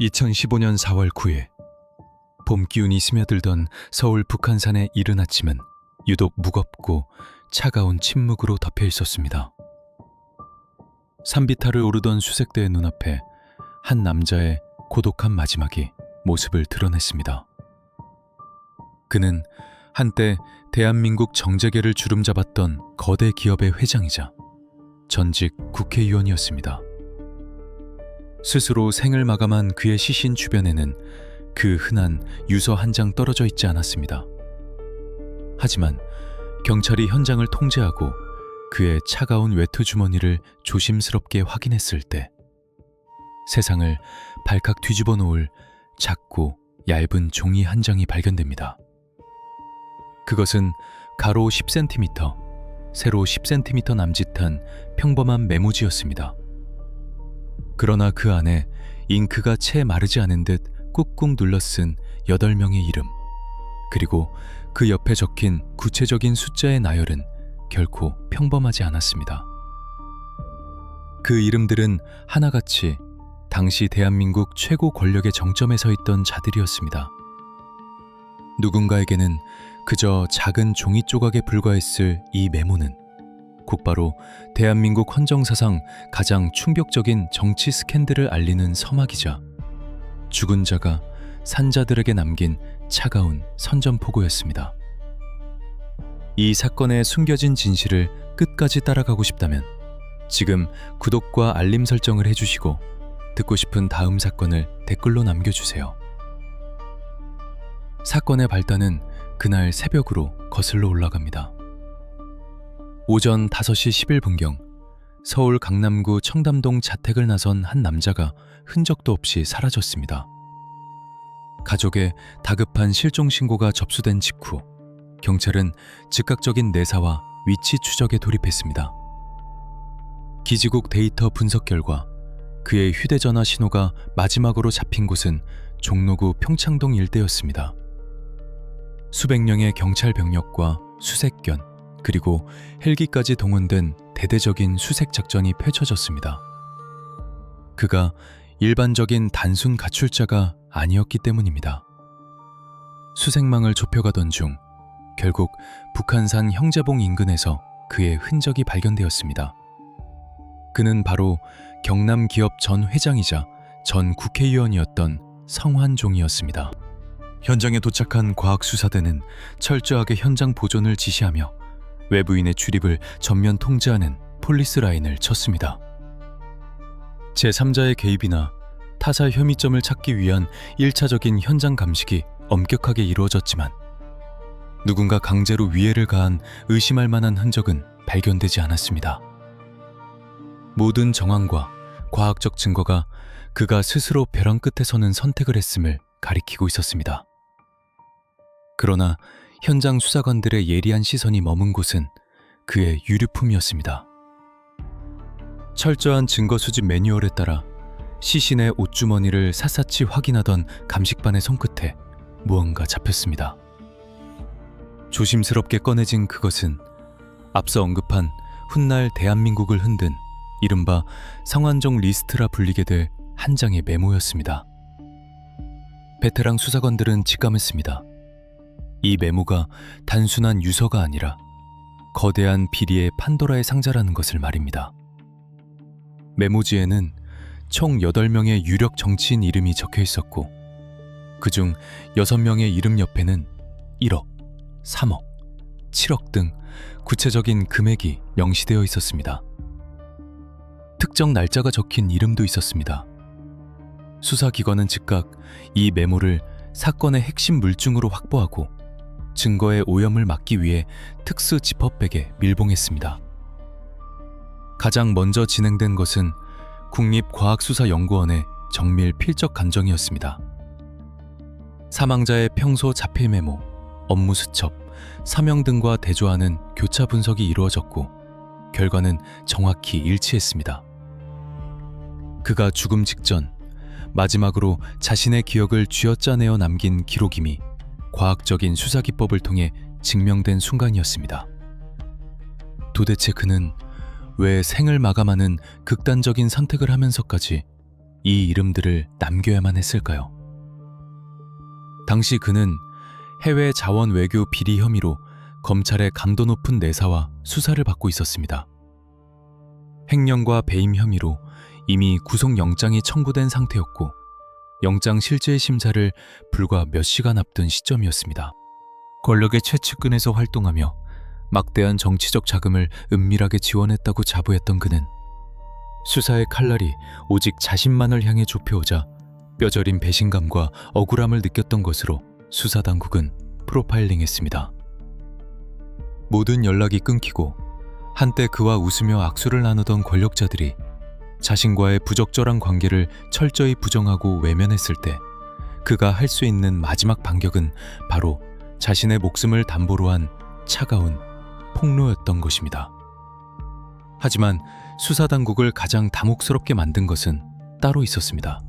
2015년 4월 9일, 봄 기운이 스며들던 서울 북한산의 이른 아침은 유독 무겁고 차가운 침묵으로 덮여 있었습니다. 산비탈을 오르던 수색대의 눈앞에 한 남자의 고독한 마지막이 모습을 드러냈습니다. 그는 한때 대한민국 정재계를 주름잡았던 거대 기업의 회장이자 전직 국회의원이었습니다. 스스로 생을 마감한 그의 시신 주변에는 그 흔한 유서 한 장 떨어져 있지 않았습니다. 하지만 경찰이 현장을 통제하고 그의 차가운 외투 주머니를 조심스럽게 확인했을 때 세상을 발칵 뒤집어 놓을 작고 얇은 종이 한 장이 발견됩니다. 그것은 가로 10cm, 세로 10cm 남짓한 평범한 메모지였습니다. 그러나 그 안에 잉크가 채 마르지 않은 듯 꾹꾹 눌러 쓴 8명의 이름, 그리고 그 옆에 적힌 구체적인 숫자의 나열은 결코 평범하지 않았습니다. 그 이름들은 하나같이 당시 대한민국 최고 권력의 정점에 서 있던 자들이었습니다. 누군가에게는 그저 작은 종이 조각에 불과했을 이 메모는 곧바로 대한민국 헌정사상 가장 충격적인 정치 스캔들을 알리는 서막이자 죽은 자가 산자들에게 남긴 차가운 선전포고였습니다. 이 사건의 숨겨진 진실을 끝까지 따라가고 싶다면 지금 구독과 알림 설정을 해주시고 듣고 싶은 다음 사건을 댓글로 남겨주세요. 사건의 발단은 그날 새벽으로 거슬러 올라갑니다. 오전 5시 11분경 서울 강남구 청담동 자택을 나선 한 남자가 흔적도 없이 사라졌습니다. 가족의 다급한 실종 신고가 접수된 직후 경찰은 즉각적인 내사와 위치 추적에 돌입했습니다. 기지국 데이터 분석 결과 그의 휴대전화 신호가 마지막으로 잡힌 곳은 종로구 평창동 일대였습니다. 수백 명의 경찰 병력과 수색견 그리고 헬기까지 동원된 대대적인 수색 작전이 펼쳐졌습니다. 그가 일반적인 단순 가출자가 아니었기 때문입니다. 수색망을 좁혀가던 중 결국 북한산 형제봉 인근에서 그의 흔적이 발견되었습니다. 그는 바로 경남기업 전 회장이자 전 국회의원이었던 성환종이었습니다. 현장에 도착한 과학수사대는 철저하게 현장 보존을 지시하며 외부인의 출입을 전면 통제하는 폴리스 라인을 쳤습니다. 제3자의 개입이나 타사 혐의점을 찾기 위한 1차적인 현장 감식이 엄격하게 이루어졌지만 누군가 강제로 위해를 가한 의심할 만한 흔적은 발견되지 않았습니다. 모든 정황과 과학적 증거가 그가 스스로 벼랑 끝에 서는 선택을 했음을 가리키고 있었습니다. 그러나 현장 수사관들의 예리한 시선이 머문 곳은 그의 유류품이었습니다. 철저한 증거 수집 매뉴얼에 따라 시신의 옷주머니를 샅샅이 확인하던 감식반의 손끝에 무언가 잡혔습니다. 조심스럽게 꺼내진 그것은 앞서 언급한 훗날 대한민국을 흔든 이른바 성환종 리스트라 불리게 될 한 장의 메모였습니다. 베테랑 수사관들은 직감했습니다. 이 메모가 단순한 유서가 아니라 거대한 비리의 판도라의 상자라는 것을 말입니다. 메모지에는 총 8명의 유력 정치인 이름이 적혀 있었고 그중 6명의 이름 옆에는 1억, 3억, 7억 등 구체적인 금액이 명시되어 있었습니다. 특정 날짜가 적힌 이름도 있었습니다. 수사기관은 즉각 이 메모를 사건의 핵심 물증으로 확보하고 증거의 오염을 막기 위해 특수 지퍼백에 밀봉했습니다. 가장 먼저 진행된 것은 국립과학수사연구원의 정밀 필적 감정이었습니다. 사망자의 평소 자필 메모, 업무 수첩, 사명 등과 대조하는 교차 분석이 이루어졌고 결과는 정확히 일치했습니다. 그가 죽음 직전 마지막으로 자신의 기억을 쥐어짜내어 남긴 기록임이 과학적인 수사기법을 통해 증명된 순간이었습니다. 도대체 그는 왜 생을 마감하는 극단적인 선택을 하면서까지 이 이름들을 남겨야만 했을까요? 당시 그는 해외 자원 외교 비리 혐의로 검찰의 감도 높은 내사와 수사를 받고 있었습니다. 횡령과 배임 혐의로 이미 구속영장이 청구된 상태였고 영장 실질 심사를 불과 몇 시간 앞둔 시점이었습니다. 권력의 최측근에서 활동하며 막대한 정치적 자금을 은밀하게 지원했다고 자부했던 그는 수사의 칼날이 오직 자신만을 향해 좁혀오자 뼈저린 배신감과 억울함을 느꼈던 것으로 수사당국은 프로파일링했습니다. 모든 연락이 끊기고 한때 그와 웃으며 악수를 나누던 권력자들이 자신과의 부적절한 관계를 철저히 부정하고 외면했을 때 그가 할 수 있는 마지막 반격은 바로 자신의 목숨을 담보로 한 차가운 폭로였던 것입니다. 하지만 수사당국을 가장 당혹스럽게 만든 것은 따로 있었습니다.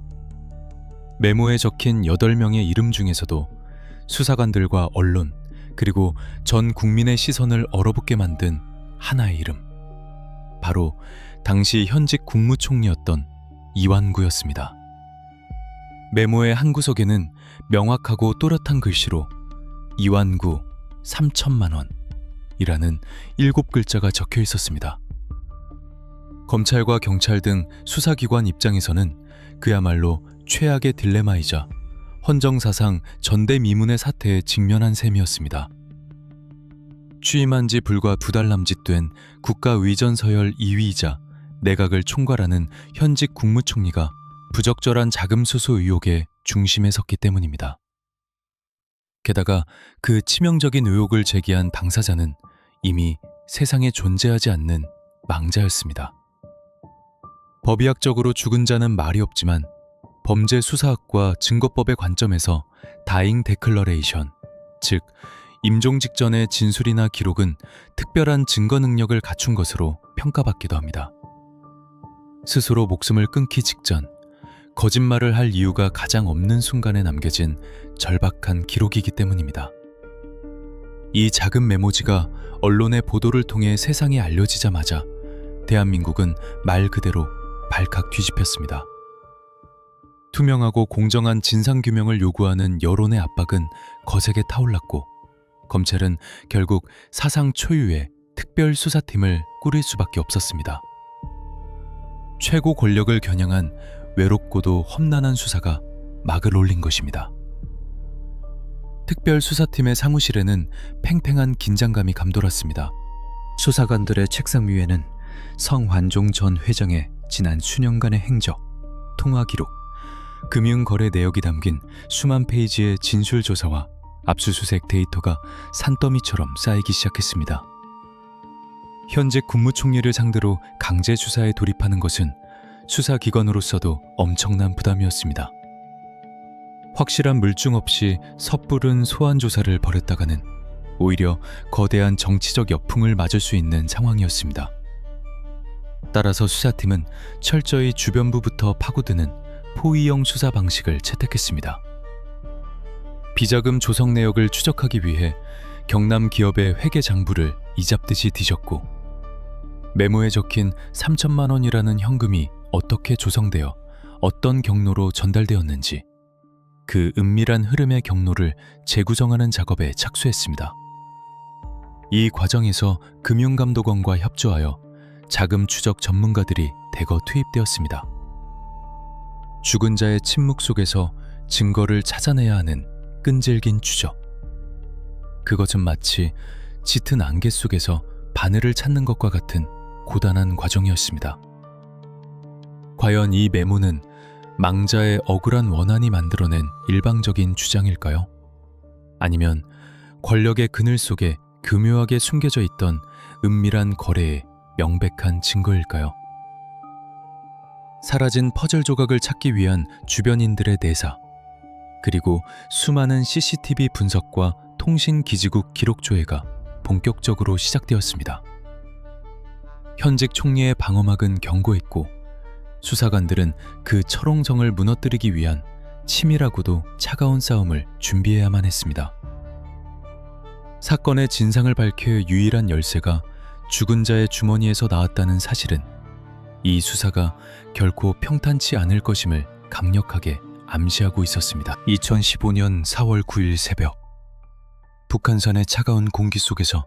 메모에 적힌 8명의 이름 중에서도 수사관들과 언론 그리고 전 국민의 시선을 얼어붙게 만든 하나의 이름, 바로 당시 현직 국무총리였던 이완구였습니다. 메모의 한 구석에는 명확하고 또렷한 글씨로 이완구 3천만 원이라는 7글자가 적혀 있었습니다. 검찰과 경찰 등 수사기관 입장에서는 그야말로 최악의 딜레마이자 헌정사상 전대미문의 사태에 직면한 셈이었습니다. 취임한 지 불과 2달 남짓된 국가위전서열 2위이자 내각을 총괄하는 현직 국무총리가 부적절한 자금 수수 의혹의 중심에 섰기 때문입니다. 게다가 그 치명적인 의혹을 제기한 당사자는 이미 세상에 존재하지 않는 망자였습니다. 법의학적으로 죽은 자는 말이 없지만 범죄 수사학과 증거법의 관점에서 다잉 데클러레이션, 즉 임종 직전의 진술이나 기록은 특별한 증거 능력을 갖춘 것으로 평가받기도 합니다. 스스로 목숨을 끊기 직전 거짓말을 할 이유가 가장 없는 순간에 남겨진 절박한 기록이기 때문입니다. 이 작은 메모지가 언론의 보도를 통해 세상에 알려지자마자 대한민국은 말 그대로 발칵 뒤집혔습니다. 투명하고 공정한 진상규명을 요구하는 여론의 압박은 거세게 타올랐고 검찰은 결국 사상 초유의 특별수사팀을 꾸릴 수밖에 없었습니다. 최고 권력을 겨냥한 외롭고도 험난한 수사가 막을 올린 것입니다. 특별수사팀의 사무실에는 팽팽한 긴장감이 감돌았습니다. 수사관들의 책상 위에는 성환종 전 회장의 지난 수년간의 행적, 통화 기록, 금융거래 내역이 담긴 수만 페이지의 진술조사와 압수수색 데이터가 산더미처럼 쌓이기 시작했습니다. 현직 국무총리를 상대로 강제 수사에 돌입하는 것은 수사기관으로서도 엄청난 부담이었습니다. 확실한 물증 없이 섣부른 소환조사를 벌였다가는 오히려 거대한 정치적 역풍을 맞을 수 있는 상황이었습니다. 따라서 수사팀은 철저히 주변부부터 파고드는 포위형 수사 방식을 채택했습니다. 비자금 조성 내역을 추적하기 위해 경남 기업의 회계 장부를 이잡듯이 뒤졌고 메모에 적힌 3천만 원이라는 현금이 어떻게 조성되어 어떤 경로로 전달되었는지 그 은밀한 흐름의 경로를 재구성하는 작업에 착수했습니다. 이 과정에서 금융감독원과 협조하여 자금 추적 전문가들이 대거 투입되었습니다. 죽은 자의 침묵 속에서 증거를 찾아내야 하는 끈질긴 추적. 그것은 마치 짙은 안개 속에서 바늘을 찾는 것과 같은 고단한 과정이었습니다. 과연 이 메모는 망자의 억울한 원한이 만들어낸 일방적인 주장일까요? 아니면 권력의 그늘 속에 교묘하게 숨겨져 있던 은밀한 거래의 명백한 증거일까요? 사라진 퍼즐 조각을 찾기 위한 주변인들의 내사, 그리고 수많은 CCTV 분석과 통신기지국 기록 조회가 본격적으로 시작되었습니다. 현직 총리의 방어막은 견고했고 수사관들은 그 철옹성을 무너뜨리기 위한 치밀하고도 차가운 싸움을 준비해야만 했습니다. 사건의 진상을 밝힐 유일한 열쇠가 죽은 자의 주머니에서 나왔다는 사실은 이 수사가 결코 평탄치 않을 것임을 강력하게 암시하고 있었습니다. 2015년 4월 9일 새벽, 북한산의 차가운 공기 속에서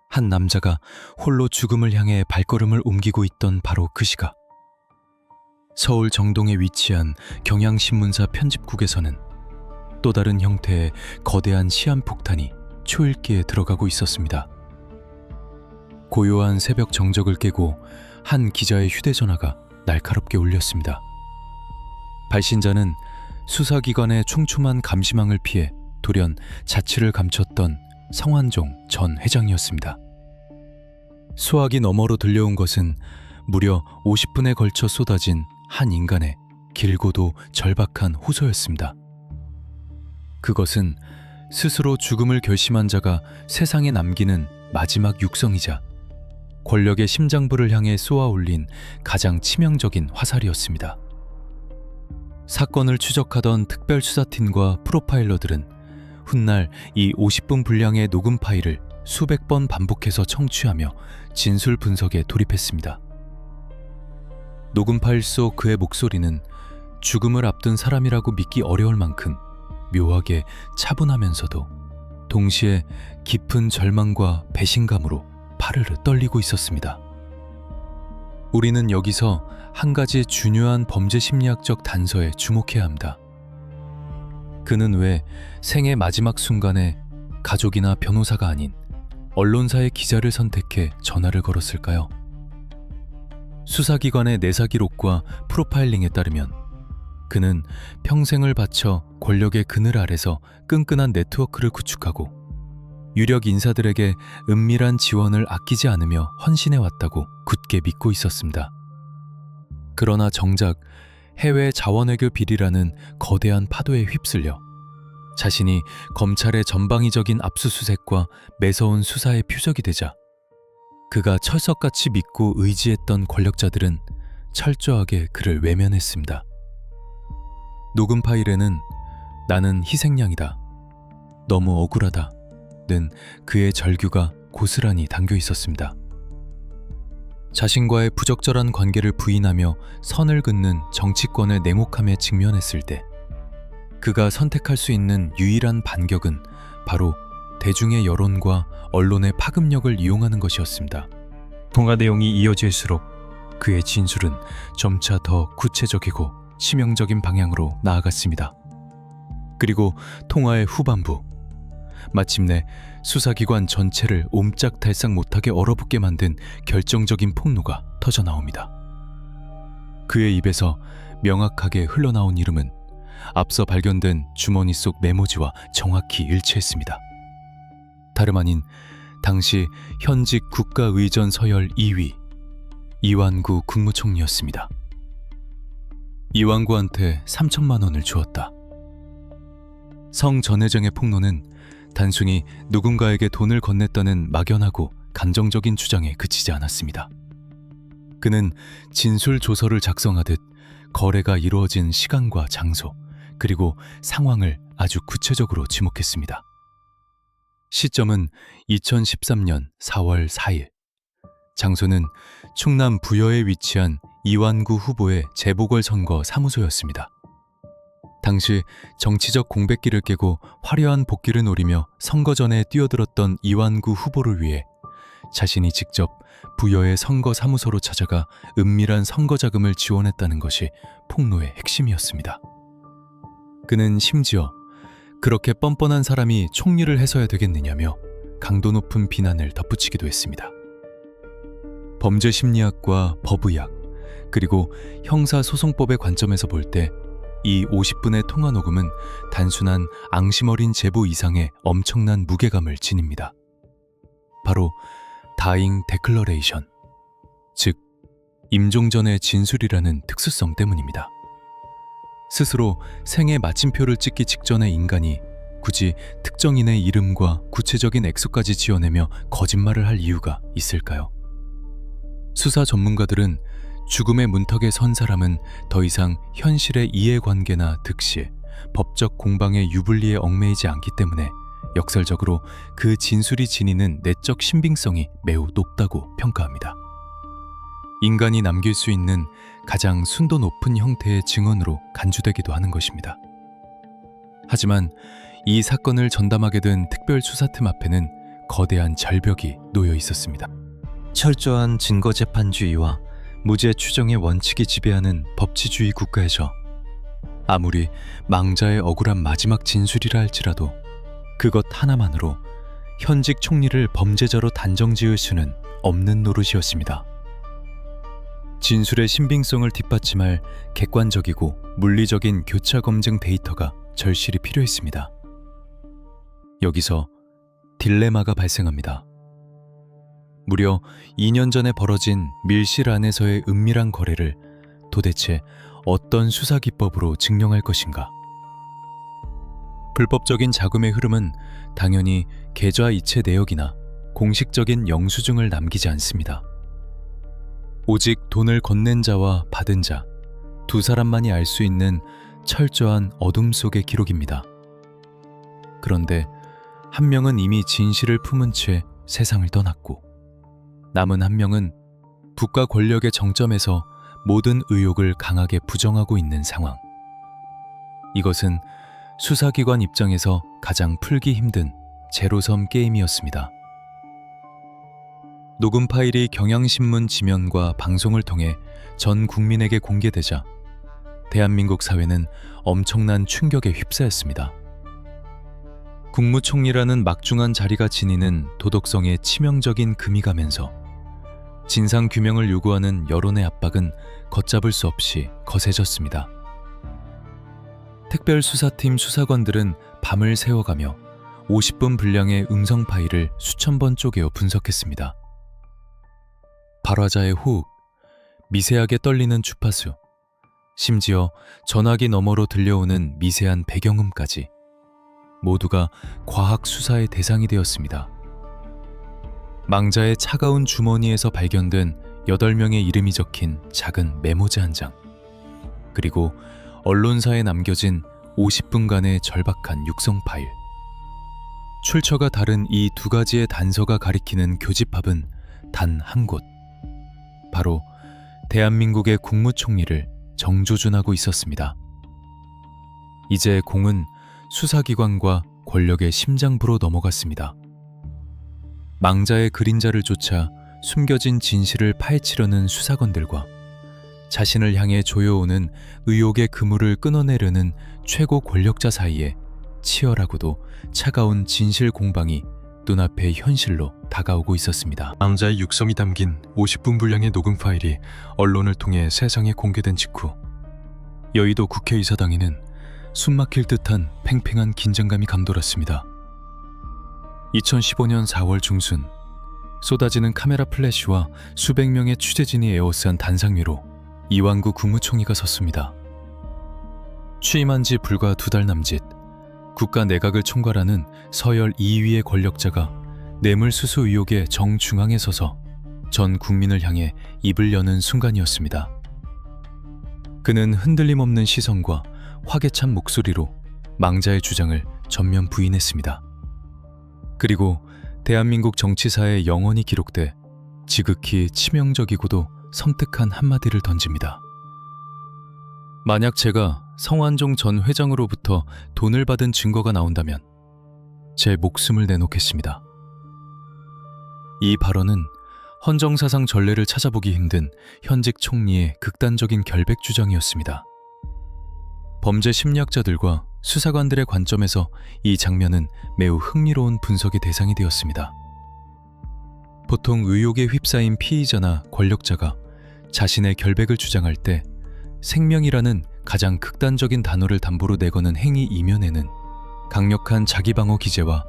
한 남자가 홀로 죽음을 향해 발걸음을 옮기고 있던 바로 그 시각, 서울 정동에 위치한 경향신문사 편집국에서는 또 다른 형태의 거대한 시한폭탄이 초읽기에 들어가고 있었습니다. 고요한 새벽 정적을 깨고 한 기자의 휴대전화가 날카롭게 울렸습니다. 발신자는 수사기관의 촘촘한 감시망을 피해 돌연 자취를 감췄던 성환종 전 회장이었습니다. 수화기 너머로 들려온 것은 무려 50분에 걸쳐 쏟아진 한 인간의 길고도 절박한 호소였습니다. 그것은 스스로 죽음을 결심한 자가 세상에 남기는 마지막 육성이자 권력의 심장부를 향해 쏘아 올린 가장 치명적인 화살이었습니다. 사건을 추적하던 특별수사팀과 프로파일러들은 훗날 이 50분 분량의 녹음 파일을 수백 번 반복해서 청취하며 진술 분석에 돌입했습니다. 녹음 파일 속 그의 목소리는 죽음을 앞둔 사람이라고 믿기 어려울 만큼 묘하게 차분하면서도 동시에 깊은 절망과 배신감으로 파르르 떨리고 있었습니다. 우리는 여기서 한 가지 중요한 범죄 심리학적 단서에 주목해야 합니다. 그는 왜 생의 마지막 순간에 가족이나 변호사가 아닌 언론사의 기자를 선택해 전화를 걸었을까요? 수사기관의 내사 기록과 프로파일링에 따르면 그는 평생을 바쳐 권력의 그늘 아래서 끈끈한 네트워크를 구축하고 유력 인사들에게 은밀한 지원을 아끼지 않으며 헌신해왔다고 굳게 믿고 있었습니다. 그러나 정작 해외 자원외교 비리라는 거대한 파도에 휩쓸려 자신이 검찰의 전방위적인 압수수색과 매서운 수사의 표적이 되자 그가 철석같이 믿고 의지했던 권력자들은 철저하게 그를 외면했습니다. 녹음 파일에는 "나는 희생양이다. 너무 억울하다." 는 그의 절규가 고스란히 담겨 있었습니다. 자신과의 부적절한 관계를 부인하며 선을 긋는 정치권의 냉혹함에 직면했을 때 그가 선택할 수 있는 유일한 반격은 바로 대중의 여론과 언론의 파급력을 이용하는 것이었습니다. 통화 내용이 이어질수록 그의 진술은 점차 더 구체적이고 치명적인 방향으로 나아갔습니다. 그리고 통화의 후반부, 마침내 수사기관 전체를 옴짝달싹 못하게 얼어붙게 만든 결정적인 폭로가 터져나옵니다. 그의 입에서 명확하게 흘러나온 이름은 앞서 발견된 주머니 속 메모지와 정확히 일치했습니다. 다름 아닌 당시 현직 국가의전 서열 2위 이완구 국무총리였습니다. 이완구한테 3천만 원을 주었다. 성전혜정의 폭로는 단순히 누군가에게 돈을 건넸다는 막연하고 감정적인 주장에 그치지 않았습니다. 그는 진술 조서를 작성하듯 거래가 이루어진 시간과 장소, 그리고 상황을 아주 구체적으로 지목했습니다. 시점은 2013년 4월 4일. 장소는 충남 부여에 위치한 이완구 후보의 재보궐선거 사무소였습니다. 당시 정치적 공백기를 깨고 화려한 복귀를 노리며 선거 전에 뛰어들었던 이완구 후보를 위해 자신이 직접 부여의 선거 사무소로 찾아가 은밀한 선거 자금을 지원했다는 것이 폭로의 핵심이었습니다. 그는 심지어 그렇게 뻔뻔한 사람이 총리를 해서야 되겠느냐며 강도 높은 비난을 덧붙이기도 했습니다. 범죄 심리학과 법의학, 그리고 형사소송법의 관점에서 볼 때 이 50분의 통화 녹음은 단순한 앙심 어린 제보 이상의 엄청난 무게감을 지닙니다. 바로 다잉 데클러레이션, 즉 임종전의 진술이라는 특수성 때문입니다. 스스로 생애 마침표를 찍기 직전의 인간이 굳이 특정인의 이름과 구체적인 액수까지 지어내며 거짓말을 할 이유가 있을까요? 수사 전문가들은 죽음의 문턱에 선 사람은 더 이상 현실의 이해관계나 득실, 법적 공방의 유불리에 얽매이지 않기 때문에 역설적으로 그 진술이 지니는 내적 신빙성이 매우 높다고 평가합니다. 인간이 남길 수 있는 가장 순도 높은 형태의 증언으로 간주되기도 하는 것입니다. 하지만 이 사건을 전담하게 된 특별수사팀 앞에는 거대한 절벽이 놓여 있었습니다. 철저한 증거재판주의와 무죄 추정의 원칙이 지배하는 법치주의 국가에서 아무리 망자의 억울한 마지막 진술이라 할지라도 그것 하나만으로 현직 총리를 범죄자로 단정지을 수는 없는 노릇이었습니다. 진술의 신빙성을 뒷받침할 객관적이고 물리적인 교차 검증 데이터가 절실히 필요했습니다. 여기서 딜레마가 발생합니다. 무려 2년 전에 벌어진 밀실 안에서의 은밀한 거래를 도대체 어떤 수사 기법으로 증명할 것인가? 불법적인 자금의 흐름은 당연히 계좌 이체 내역이나 공식적인 영수증을 남기지 않습니다. 오직 돈을 건넨 자와 받은 자, 두 사람만이 알 수 있는 철저한 어둠 속의 기록입니다. 그런데 한 명은 이미 진실을 품은 채 세상을 떠났고 남은 한 명은 부가 권력의 정점에서 모든 의혹을 강하게 부정하고 있는 상황. 이것은 수사기관 입장에서 가장 풀기 힘든 제로섬 게임이었습니다. 녹음 파일이 경향신문 지면과 방송을 통해 전 국민에게 공개되자 대한민국 사회는 엄청난 충격에 휩싸였습니다. 국무총리라는 막중한 자리가 지니는 도덕성에 치명적인 금이 가면서 진상규명을 요구하는 여론의 압박은 걷잡을 수 없이 거세졌습니다. 특별수사팀 수사관들은 밤을 새워가며 50분 분량의 음성 파일을 수천 번 쪼개어 분석했습니다. 발화자의 호흡, 미세하게 떨리는 주파수, 심지어 전화기 너머로 들려오는 미세한 배경음까지 모두가 과학 수사의 대상이 되었습니다. 망자의 차가운 주머니에서 발견된 8명의 이름이 적힌 작은 메모지 한 장, 그리고 언론사에 남겨진 50분간의 절박한 육성 파일. 출처가 다른 이 두 가지의 단서가 가리키는 교집합은 단 한 곳, 바로 대한민국의 국무총리를 정조준하고 있었습니다. 이제 공은 수사기관과 권력의 심장부로 넘어갔습니다. 망자의 그림자를 쫓아 숨겨진 진실을 파헤치려는 수사관들과 자신을 향해 조여오는 의혹의 그물을 끊어내려는 최고 권력자 사이에 치열하고도 차가운 진실 공방이 눈앞의 현실로 다가오고 있었습니다. 망자의 육성이 담긴 50분 분량의 녹음 파일이 언론을 통해 세상에 공개된 직후 여의도 국회의사당에는 숨막힐 듯한 팽팽한 긴장감이 감돌았습니다. 2015년 4월 중순, 쏟아지는 카메라 플래시와 수백 명의 취재진이 에워싼 단상 위로 이완구 국무총리가 섰습니다. 취임한 지 불과 2달 남짓, 국가 내각을 총괄하는 서열 2위의 권력자가 뇌물수수 의혹의 정중앙에 서서 전 국민을 향해 입을 여는 순간이었습니다. 그는 흔들림 없는 시선과 화개찬 목소리로 망자의 주장을 전면 부인했습니다. 그리고 대한민국 정치사에 영원히 기록돼 지극히 치명적이고도 섬뜩한 한마디를 던집니다. 만약 제가 성완종 전 회장으로부터 돈을 받은 증거가 나온다면 제 목숨을 내놓겠습니다. 이 발언은 헌정사상 전례를 찾아보기 힘든 현직 총리의 극단적인 결백 주장이었습니다. 범죄 심리학자들과 수사관들의 관점에서 이 장면은 매우 흥미로운 분석의 대상이 되었습니다. 보통 의혹에 휩싸인 피의자나 권력자가 자신의 결백을 주장할 때 생명이라는 가장 극단적인 단어를 담보로 내거는 행위 이면에는 강력한 자기방어 기제와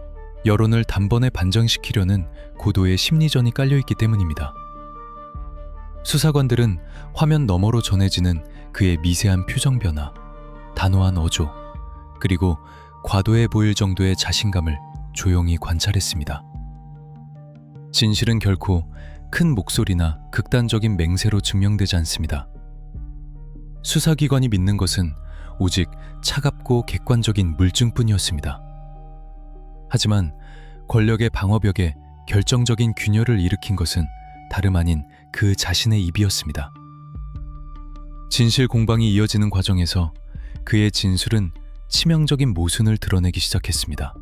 여론을 단번에 반전시키려는 고도의 심리전이 깔려있기 때문입니다. 수사관들은 화면 너머로 전해지는 그의 미세한 표정 변화, 단호한 어조, 그리고 과도해 보일 정도의 자신감을 조용히 관찰했습니다. 진실은 결코 큰 목소리나 극단적인 맹세로 증명되지 않습니다. 수사기관이 믿는 것은 오직 차갑고 객관적인 물증뿐이었습니다. 하지만 권력의 방어벽에 결정적인 균열을 일으킨 것은 다름 아닌 그 자신의 입이었습니다. 진실 공방이 이어지는 과정에서 그의 진술은 치명적인 모순을 드러내기 시작했습니다.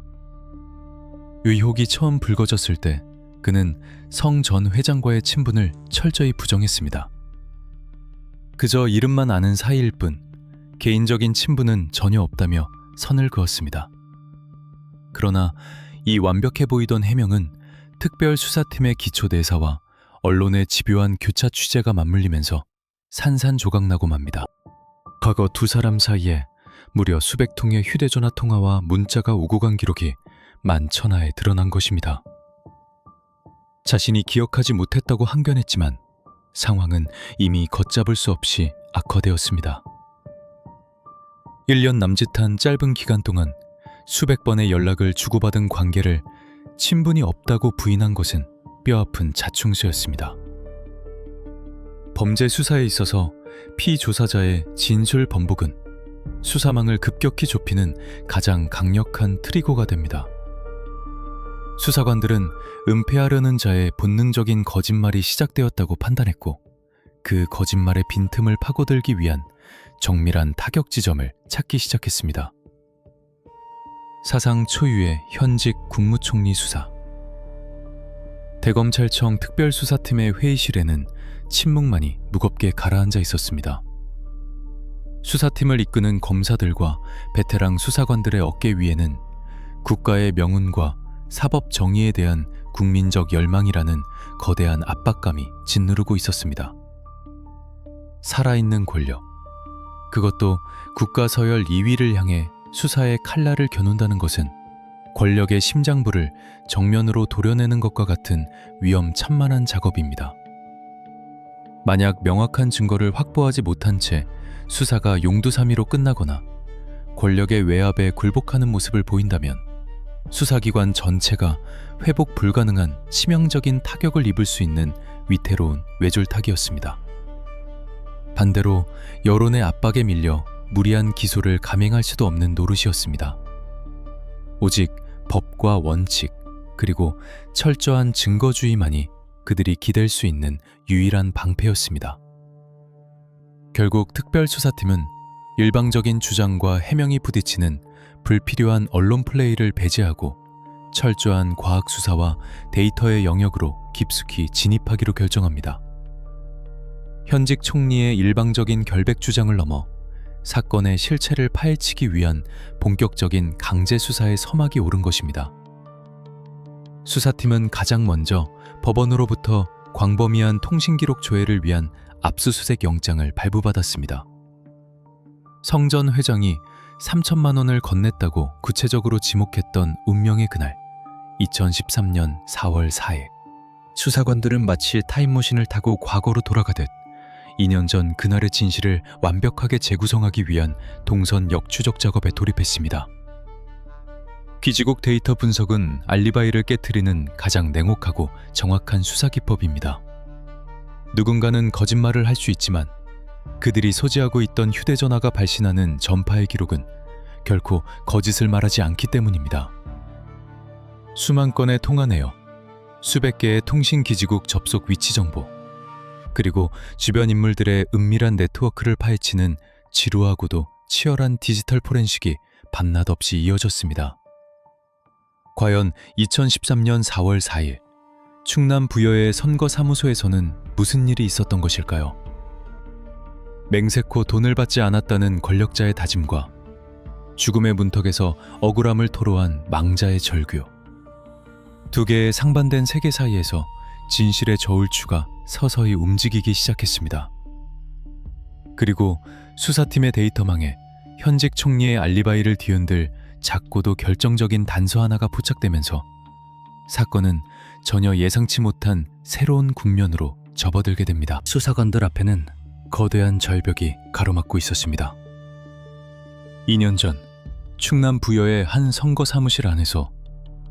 의혹이 처음 불거졌을 때 그는 성 전 회장과의 친분을 철저히 부정했습니다. 그저 이름만 아는 사이일 뿐 개인적인 친분은 전혀 없다며 선을 그었습니다. 그러나 이 완벽해 보이던 해명은 특별수사팀의 기초대사와 언론의 집요한 교차 취재가 맞물리면서 산산조각나고 맙니다. 과거 두 사람 사이에 무려 수백 통의 휴대전화 통화와 문자가 오고 간 기록이 만천하에 드러난 것입니다. 자신이 기억하지 못했다고 항변했지만 상황은 이미 걷잡을 수 없이 악화되었습니다. 1년 남짓한 짧은 기간 동안 수백 번의 연락을 주고받은 관계를 친분이 없다고 부인한 것은 뼈아픈 자충수였습니다. 범죄 수사에 있어서 피조사자의 진술 번복은 수사망을 급격히 좁히는 가장 강력한 트리거가 됩니다. 수사관들은 은폐하려는 자의 본능적인 거짓말이 시작되었다고 판단했고 그 거짓말의 빈틈을 파고들기 위한 정밀한 타격 지점을 찾기 시작했습니다. 사상 초유의 현직 국무총리 수사. 대검찰청 특별수사팀의 회의실에는 침묵만이 무겁게 가라앉아 있었습니다. 수사팀을 이끄는 검사들과 베테랑 수사관들의 어깨 위에는 국가의 명운과 사법 정의에 대한 국민적 열망이라는 거대한 압박감이 짓누르고 있었습니다. 살아있는 권력, 그것도 국가 서열 2위를 향해 수사의 칼날을 겨눈다는 것은 권력의 심장부를 정면으로 도려내는 것과 같은 위험천만한 작업입니다. 만약 명확한 증거를 확보하지 못한 채 수사가 용두사미로 끝나거나 권력의 외압에 굴복하는 모습을 보인다면 수사기관 전체가 회복 불가능한 치명적인 타격을 입을 수 있는 위태로운 외줄타기였습니다. 반대로 여론의 압박에 밀려 무리한 기소를 감행할 수도 없는 노릇이었습니다. 오직 법과 원칙, 그리고 철저한 증거주의만이 그들이 기댈 수 있는 유일한 방패였습니다. 결국 특별수사팀은 일방적인 주장과 해명이 부딪히는 불필요한 언론 플레이를 배제하고 철저한 과학수사와 데이터의 영역으로 깊숙이 진입하기로 결정합니다. 현직 총리의 일방적인 결백 주장을 넘어 사건의 실체를 파헤치기 위한 본격적인 강제 수사의 서막이 오른 것입니다. 수사팀은 가장 먼저 법원으로부터 광범위한 통신기록 조회를 위한 압수수색 영장을 발부받았습니다. 성 전 회장이 3천만 원을 건넸다고 구체적으로 지목했던 운명의 그날, 2013년 4월 4일. 수사관들은 마치 타임머신을 타고 과거로 돌아가듯 2년 전 그날의 진실을 완벽하게 재구성하기 위한 동선 역추적 작업에 돌입했습니다. 기지국 데이터 분석은 알리바이를 깨트리는 가장 냉혹하고 정확한 수사 기법입니다. 누군가는 거짓말을 할 수 있지만 그들이 소지하고 있던 휴대전화가 발신하는 전파의 기록은 결코 거짓을 말하지 않기 때문입니다. 수만 건의 통화 내역, 수백 개의 통신기지국 접속 위치 정보, 그리고 주변 인물들의 은밀한 네트워크를 파헤치는 지루하고도 치열한 디지털 포렌식이 밤낮 없이 이어졌습니다. 과연 2013년 4월 4일 충남 부여의 선거사무소에서는 무슨 일이 있었던 것일까요? 맹세코 돈을 받지 않았다는 권력자의 다짐과 죽음의 문턱에서 억울함을 토로한 망자의 절규. 두 개의 상반된 세계 사이에서 진실의 저울추가 서서히 움직이기 시작했습니다. 그리고 수사팀의 데이터망에 현직 총리의 알리바이를 뒤흔들 작고도 결정적인 단서 하나가 포착되면서 사건은 전혀 예상치 못한 새로운 국면으로 접어들게 됩니다. 수사관들 앞에는 거대한 절벽이 가로막고 있었습니다. 2년 전 충남 부여의 한 선거 사무실 안에서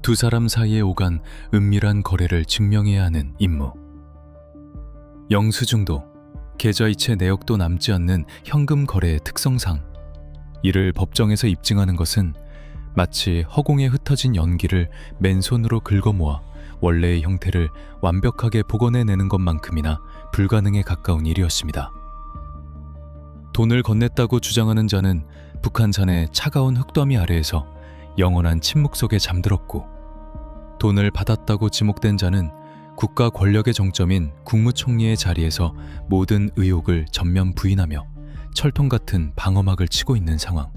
두 사람 사이에 오간 은밀한 거래를 증명해야 하는 임무. 영수증도 계좌이체 내역도 남지 않는 현금 거래의 특성상 이를 법정에서 입증하는 것은 마치 허공에 흩어진 연기를 맨손으로 긁어모아 원래의 형태를 완벽하게 복원해내는 것만큼이나 불가능에 가까운 일이었습니다. 돈을 건넸다고 주장하는 자는 북한산의 차가운 흙더미 아래에서 영원한 침묵 속에 잠들었고, 돈을 받았다고 지목된 자는 국가 권력의 정점인 국무총리의 자리에서 모든 의혹을 전면 부인하며 철통 같은 방어막을 치고 있는 상황.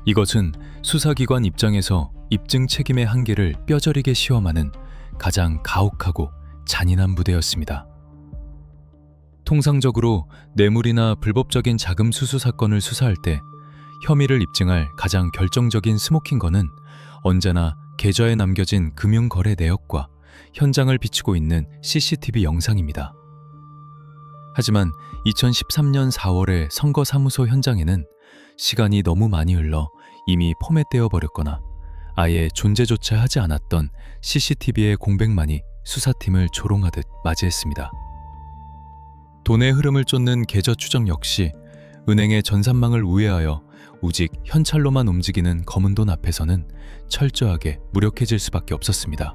이것은 수사기관 입장에서 입증 책임의 한계를 뼈저리게 시험하는 가장 가혹하고 잔인한 무대였습니다. 통상적으로 뇌물이나 불법적인 자금 수수 사건을 수사할 때 혐의를 입증할 가장 결정적인 스모킹건은 언제나 계좌에 남겨진 금융거래 내역과 현장을 비추고 있는 CCTV 영상입니다. 하지만 2013년 4월의 선거사무소 현장에는 시간이 너무 많이 흘러 이미 포맷되어 버렸거나 아예 존재조차 하지 않았던 CCTV의 공백만이 수사팀을 조롱하듯 맞이했습니다. 돈의 흐름을 쫓는 계좌 추적 역시 은행의 전산망을 우회하여 오직 현찰로만 움직이는 검은 돈 앞에서는 철저하게 무력해질 수밖에 없었습니다.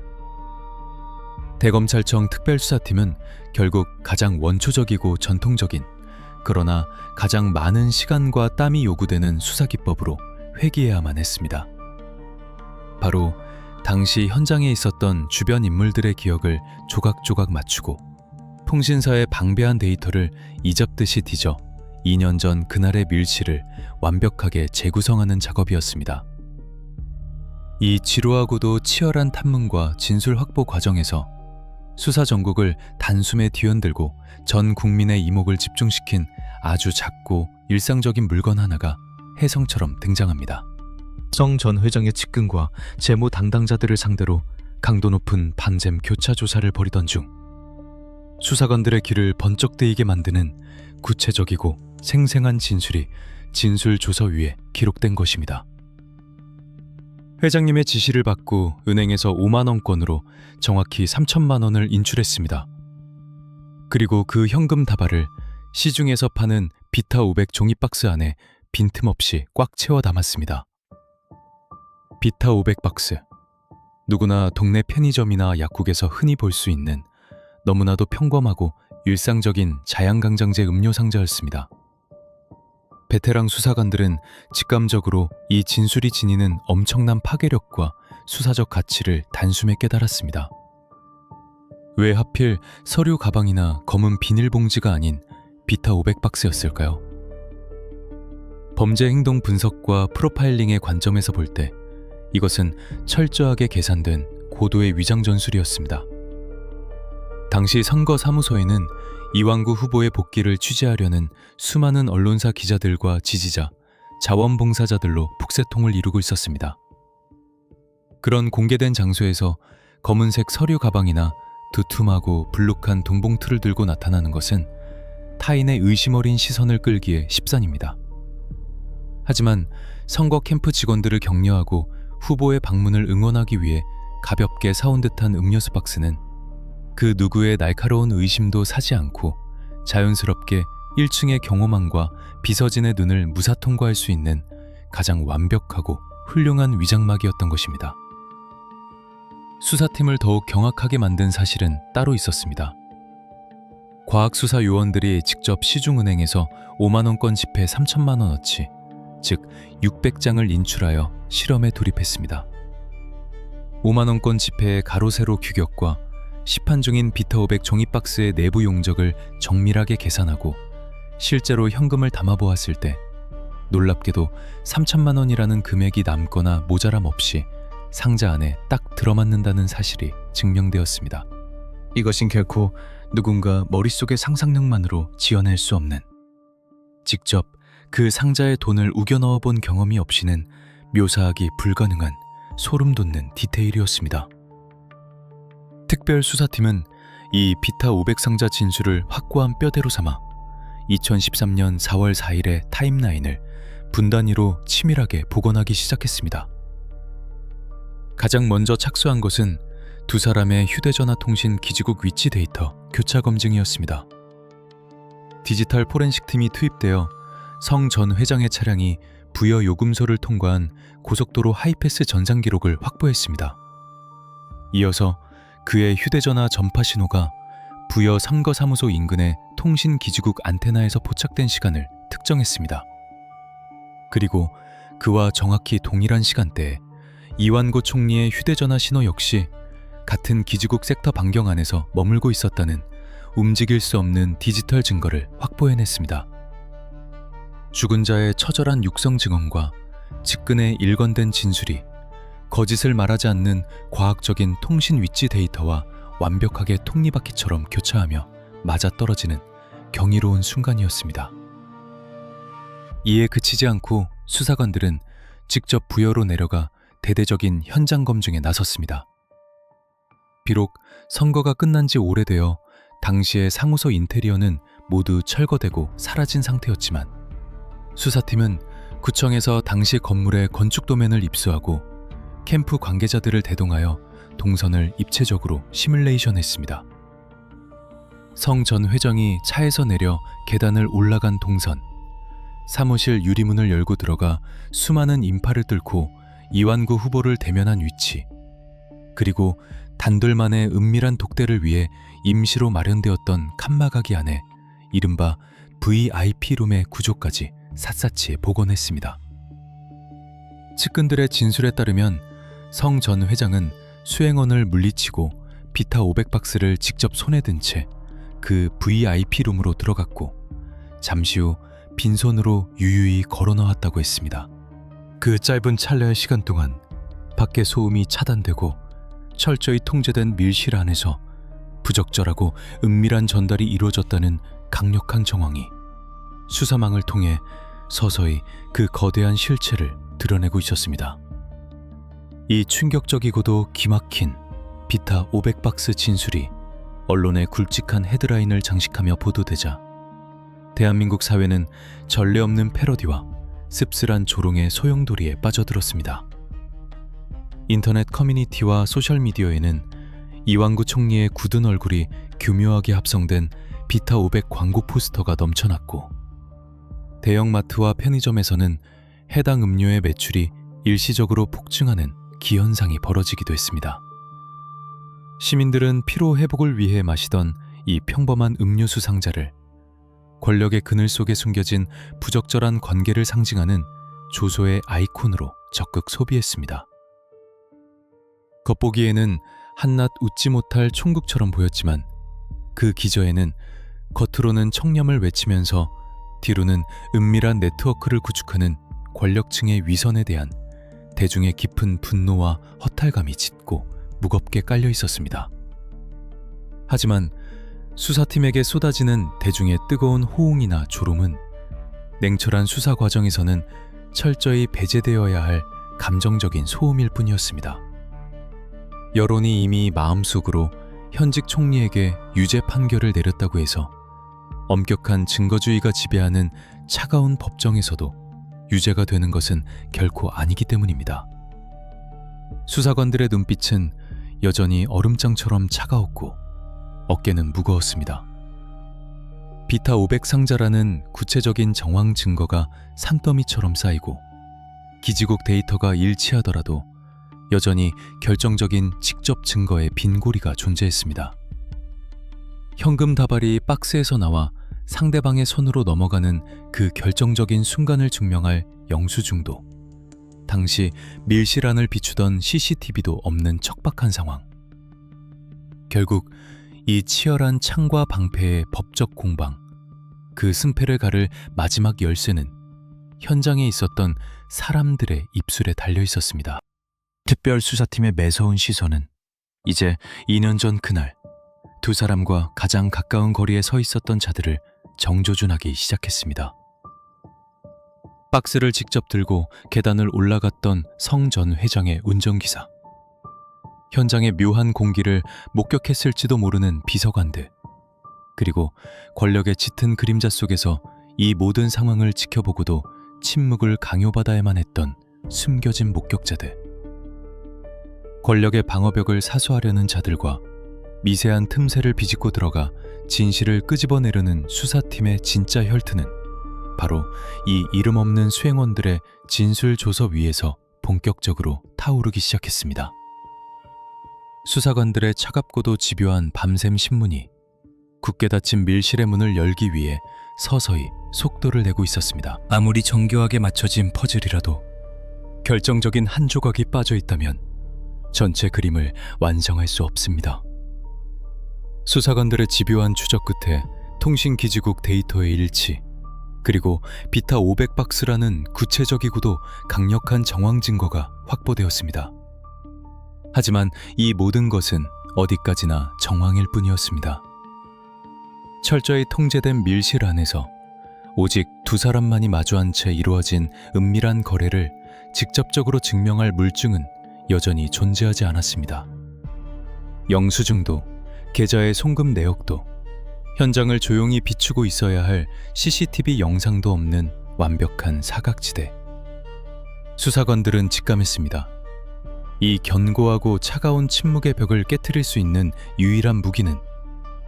대검찰청 특별수사팀은 결국 가장 원초적이고 전통적인, 그러나 가장 많은 시간과 땀이 요구되는 수사기법으로 회귀해야만 했습니다. 바로 당시 현장에 있었던 주변 인물들의 기억을 조각조각 맞추고 통신사의 방대한 데이터를 이잡듯이 뒤져 2년 전 그날의 밀실을 완벽하게 재구성하는 작업이었습니다. 이 지루하고도 치열한 탐문과 진술 확보 과정에서 수사 전국을 단숨에 뒤흔들고 전 국민의 이목을 집중시킨 아주 작고 일상적인 물건 하나가 혜성처럼 등장합니다. 성 전 회장의 측근과 재무 담당자들을 상대로 강도 높은 반잼 교차 조사를 벌이던 중 수사관들의 귀를 번쩍 뜨이게 만드는 구체적이고 생생한 진술이 진술 조서 위에 기록된 것입니다. 회장님의 지시를 받고 은행에서 5만 원권으로 정확히 3천만 원을 인출했습니다. 그리고 그 현금 다발을 시중에서 파는 비타 500 종이박스 안에 빈틈없이 꽉 채워 담았습니다. 비타 500 박스. 누구나 동네 편의점이나 약국에서 흔히 볼 수 있는 너무나도 평범하고 일상적인 자양강장제 음료 상자였습니다. 베테랑 수사관들은 직감적으로 이 진술이 지니는 엄청난 파괴력과 수사적 가치를 단숨에 깨달았습니다. 왜 하필 서류 가방이나 검은 비닐봉지가 아닌 비타 500 박스였을까요? 범죄 행동 분석과 프로파일링의 관점에서 볼 때 이것은 철저하게 계산된 고도의 위장 전술이었습니다. 당시 선거사무소에는 이왕구 후보의 복귀를 취재하려는 수많은 언론사 기자들과 지지자, 자원봉사자들로 북새통을 이루고 있었습니다. 그런 공개된 장소에서 검은색 서류 가방이나 두툼하고 불룩한 돈봉투를 들고 나타나는 것은 타인의 의심 어린 시선을 끌기에 십산입니다. 하지만 선거 캠프 직원들을 격려하고 후보의 방문을 응원하기 위해 가볍게 사온 듯한 음료수 박스는 그 누구의 날카로운 의심도 사지 않고 자연스럽게 1층의 경호망과 비서진의 눈을 무사통과할 수 있는 가장 완벽하고 훌륭한 위장막이었던 것입니다. 수사팀을 더욱 경악하게 만든 사실은 따로 있었습니다. 과학수사 요원들이 직접 시중은행에서 5만원권 지폐 3천만 원어치, 즉 600장을 인출하여 실험에 돌입했습니다. 5만원권 지폐의 가로 세로 규격과 시판 중인 비타 500 종이박스의 내부 용적을 정밀하게 계산하고 실제로 현금을 담아보았을 때 놀랍게도 3천만 원이라는 금액이 남거나 모자람 없이 상자 안에 딱 들어맞는다는 사실이 증명되었습니다. 이것은 결코 누군가 머릿속의 상상력만으로 지어낼 수 없는, 직접 그 상자에 돈을 우겨 넣어본 경험이 없이는 묘사하기 불가능한 소름 돋는 디테일이었습니다. 특별수사팀은 이 비타 500 상자 진술을 확고한 뼈대로 삼아 2013년 4월 4일의 타임라인을 분단위로 치밀하게 복원하기 시작했습니다. 가장 먼저 착수한 것은 두 사람의 휴대전화 통신 기지국 위치 데이터 교차 검증이었습니다. 디지털 포렌식 팀이 투입되어 성 전 회장의 차량이 부여 요금소를 통과한 고속도로 하이패스 전산 기록을 확보했습니다. 이어서 그의 휴대전화 전파 신호가 부여 선거사무소 인근의 통신기지국 안테나에서 포착된 시간을 특정했습니다. 그리고 그와 정확히 동일한 시간대에 이완구 총리의 휴대전화 신호 역시 같은 기지국 섹터 반경 안에서 머물고 있었다는 움직일 수 없는 디지털 증거를 확보해냈습니다. 죽은 자의 처절한 육성 증언과 측근의 일관된 진술이 거짓을 말하지 않는 과학적인 통신 위치 데이터와 완벽하게 톱니바퀴처럼 교차하며 맞아떨어지는 경이로운 순간이었습니다. 이에 그치지 않고 수사관들은 직접 부여로 내려가 대대적인 현장 검증에 나섰습니다. 비록 선거가 끝난 지 오래되어 당시의 상호서 인테리어는 모두 철거되고 사라진 상태였지만 수사팀은 구청에서 당시 건물의 건축 도면을 입수하고 캠프 관계자들을 대동하여 동선을 입체적으로 시뮬레이션했습니다. 성 전 회장이 차에서 내려 계단을 올라간 동선, 사무실 유리문을 열고 들어가 수많은 인파를 뚫고 이완구 후보를 대면한 위치, 그리고 단둘만의 은밀한 독대를 위해 임시로 마련되었던 칸막아기 안에 이른바 VIP룸의 구조까지 샅샅이 복원했습니다. 측근들의 진술에 따르면 성 전 회장은 수행원을 물리치고 비타 500박스를 직접 손에 든 채 그 VIP룸으로 들어갔고 잠시 후 빈손으로 유유히 걸어놓았다고 했습니다. 그 짧은 찰나의 시간 동안 밖의 소음이 차단되고 철저히 통제된 밀실 안에서 부적절하고 은밀한 전달이 이루어졌다는 강력한 정황이 수사망을 통해 서서히 그 거대한 실체를 드러내고 있었습니다. 이 충격적이고도 기막힌 비타 500박스 진술이 언론의 굵직한 헤드라인을 장식하며 보도되자 대한민국 사회는 전례 없는 패러디와 씁쓸한 조롱의 소용돌이에 빠져들었습니다. 인터넷 커뮤니티와 소셜미디어에는 이완구 총리의 굳은 얼굴이 교묘하게 합성된 비타 500 광고 포스터가 넘쳐났고 대형마트와 편의점에서는 해당 음료의 매출이 일시적으로 폭증하는 기현상이 벌어지기도 했습니다. 시민들은 피로 회복을 위해 마시던 이 평범한 음료수 상자를 권력의 그늘 속에 숨겨진 부적절한 관계를 상징하는 조소의 아이콘으로 적극 소비했습니다. 겉보기에는 한낱 웃지 못할 총국처럼 보였지만 그 기저에는 겉으로는 청렴을 외치면서 뒤로는 은밀한 네트워크를 구축하는 권력층의 위선에 대한 대중의 깊은 분노와 허탈감이 짙고 무겁게 깔려 있었습니다. 하지만 수사팀에게 쏟아지는 대중의 뜨거운 호응이나 조롱은 냉철한 수사 과정에서는 철저히 배제되어야 할 감정적인 소음일 뿐이었습니다. 여론이 이미 마음속으로 현직 총리에게 유죄 판결을 내렸다고 해서 엄격한 증거주의가 지배하는 차가운 법정에서도 유죄가 되는 것은 결코 아니기 때문입니다. 수사관들의 눈빛은 여전히 얼음장처럼 차가웠고 어깨는 무거웠습니다. 비타 500 상자라는 구체적인 정황 증거가 산더미처럼 쌓이고 기지국 데이터가 일치하더라도 여전히 결정적인 직접 증거의 빈고리가 존재했습니다. 현금 다발이 박스에서 나와 상대방의 손으로 넘어가는 그 결정적인 순간을 증명할 영수증도 당시 밀실안을 비추던 CCTV도 없는 척박한 상황. 결국 이 치열한 창과 방패의 법적 공방, 그 승패를 가를 마지막 열쇠는 현장에 있었던 사람들의 입술에 달려 있었습니다. 특별수사팀의 매서운 시선은 이제 2년 전 그날 두 사람과 가장 가까운 거리에 서 있었던 자들을 정조준하기 시작했습니다. 박스를 직접 들고 계단을 올라갔던 성 전 회장의 운전기사, 현장의 묘한 공기를 목격했을지도 모르는 비서관들, 그리고 권력의 짙은 그림자 속에서 이 모든 상황을 지켜보고도 침묵을 강요받아야만 했던 숨겨진 목격자들. 권력의 방어벽을 사수하려는 자들과 미세한 틈새를 비집고 들어가 진실을 끄집어내려는 수사팀의 진짜 혈투는 바로 이 이름 없는 수행원들의 진술 조서 위에서 본격적으로 타오르기 시작했습니다. 수사관들의 차갑고도 집요한 밤샘 신문이 굳게 닫힌 밀실의 문을 열기 위해 서서히 속도를 내고 있었습니다. 아무리 정교하게 맞춰진 퍼즐이라도 결정적인 한 조각이 빠져 있다면 전체 그림을 완성할 수 없습니다. 수사관들의 집요한 추적 끝에 통신기지국 데이터의 일치, 그리고 비타 500박스라는 구체적이고도 강력한 정황 증거가 확보되었습니다. 하지만 이 모든 것은 어디까지나 정황일 뿐이었습니다. 철저히 통제된 밀실 안에서 오직 두 사람만이 마주한 채 이루어진 은밀한 거래를 직접적으로 증명할 물증은 여전히 존재하지 않았습니다. 영수증도, 계좌의 송금 내역도, 현장을 조용히 비추고 있어야 할 CCTV 영상도 없는 완벽한 사각지대. 수사관들은 직감했습니다. 이 견고하고 차가운 침묵의 벽을 깨트릴 수 있는 유일한 무기는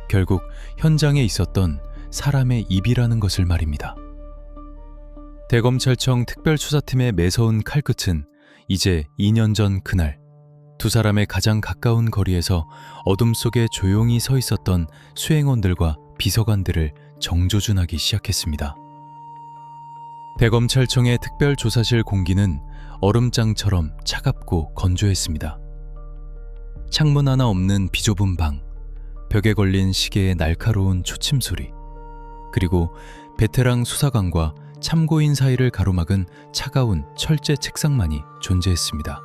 결국 현장에 있었던 사람의 입이라는 것을 말입니다. 대검찰청 특별수사팀의 매서운 칼끝은 이제 2년 전 그날 두 사람의 가장 가까운 거리에서 어둠 속에 조용히 서 있었던 수행원들과 비서관들을 정조준하기 시작했습니다. 대검찰청의 특별조사실 공기는 얼음장처럼 차갑고 건조했습니다. 창문 하나 없는 비좁은 방, 벽에 걸린 시계의 날카로운 초침 소리, 그리고 베테랑 수사관과 참고인 사이를 가로막은 차가운 철제 책상만이 존재했습니다.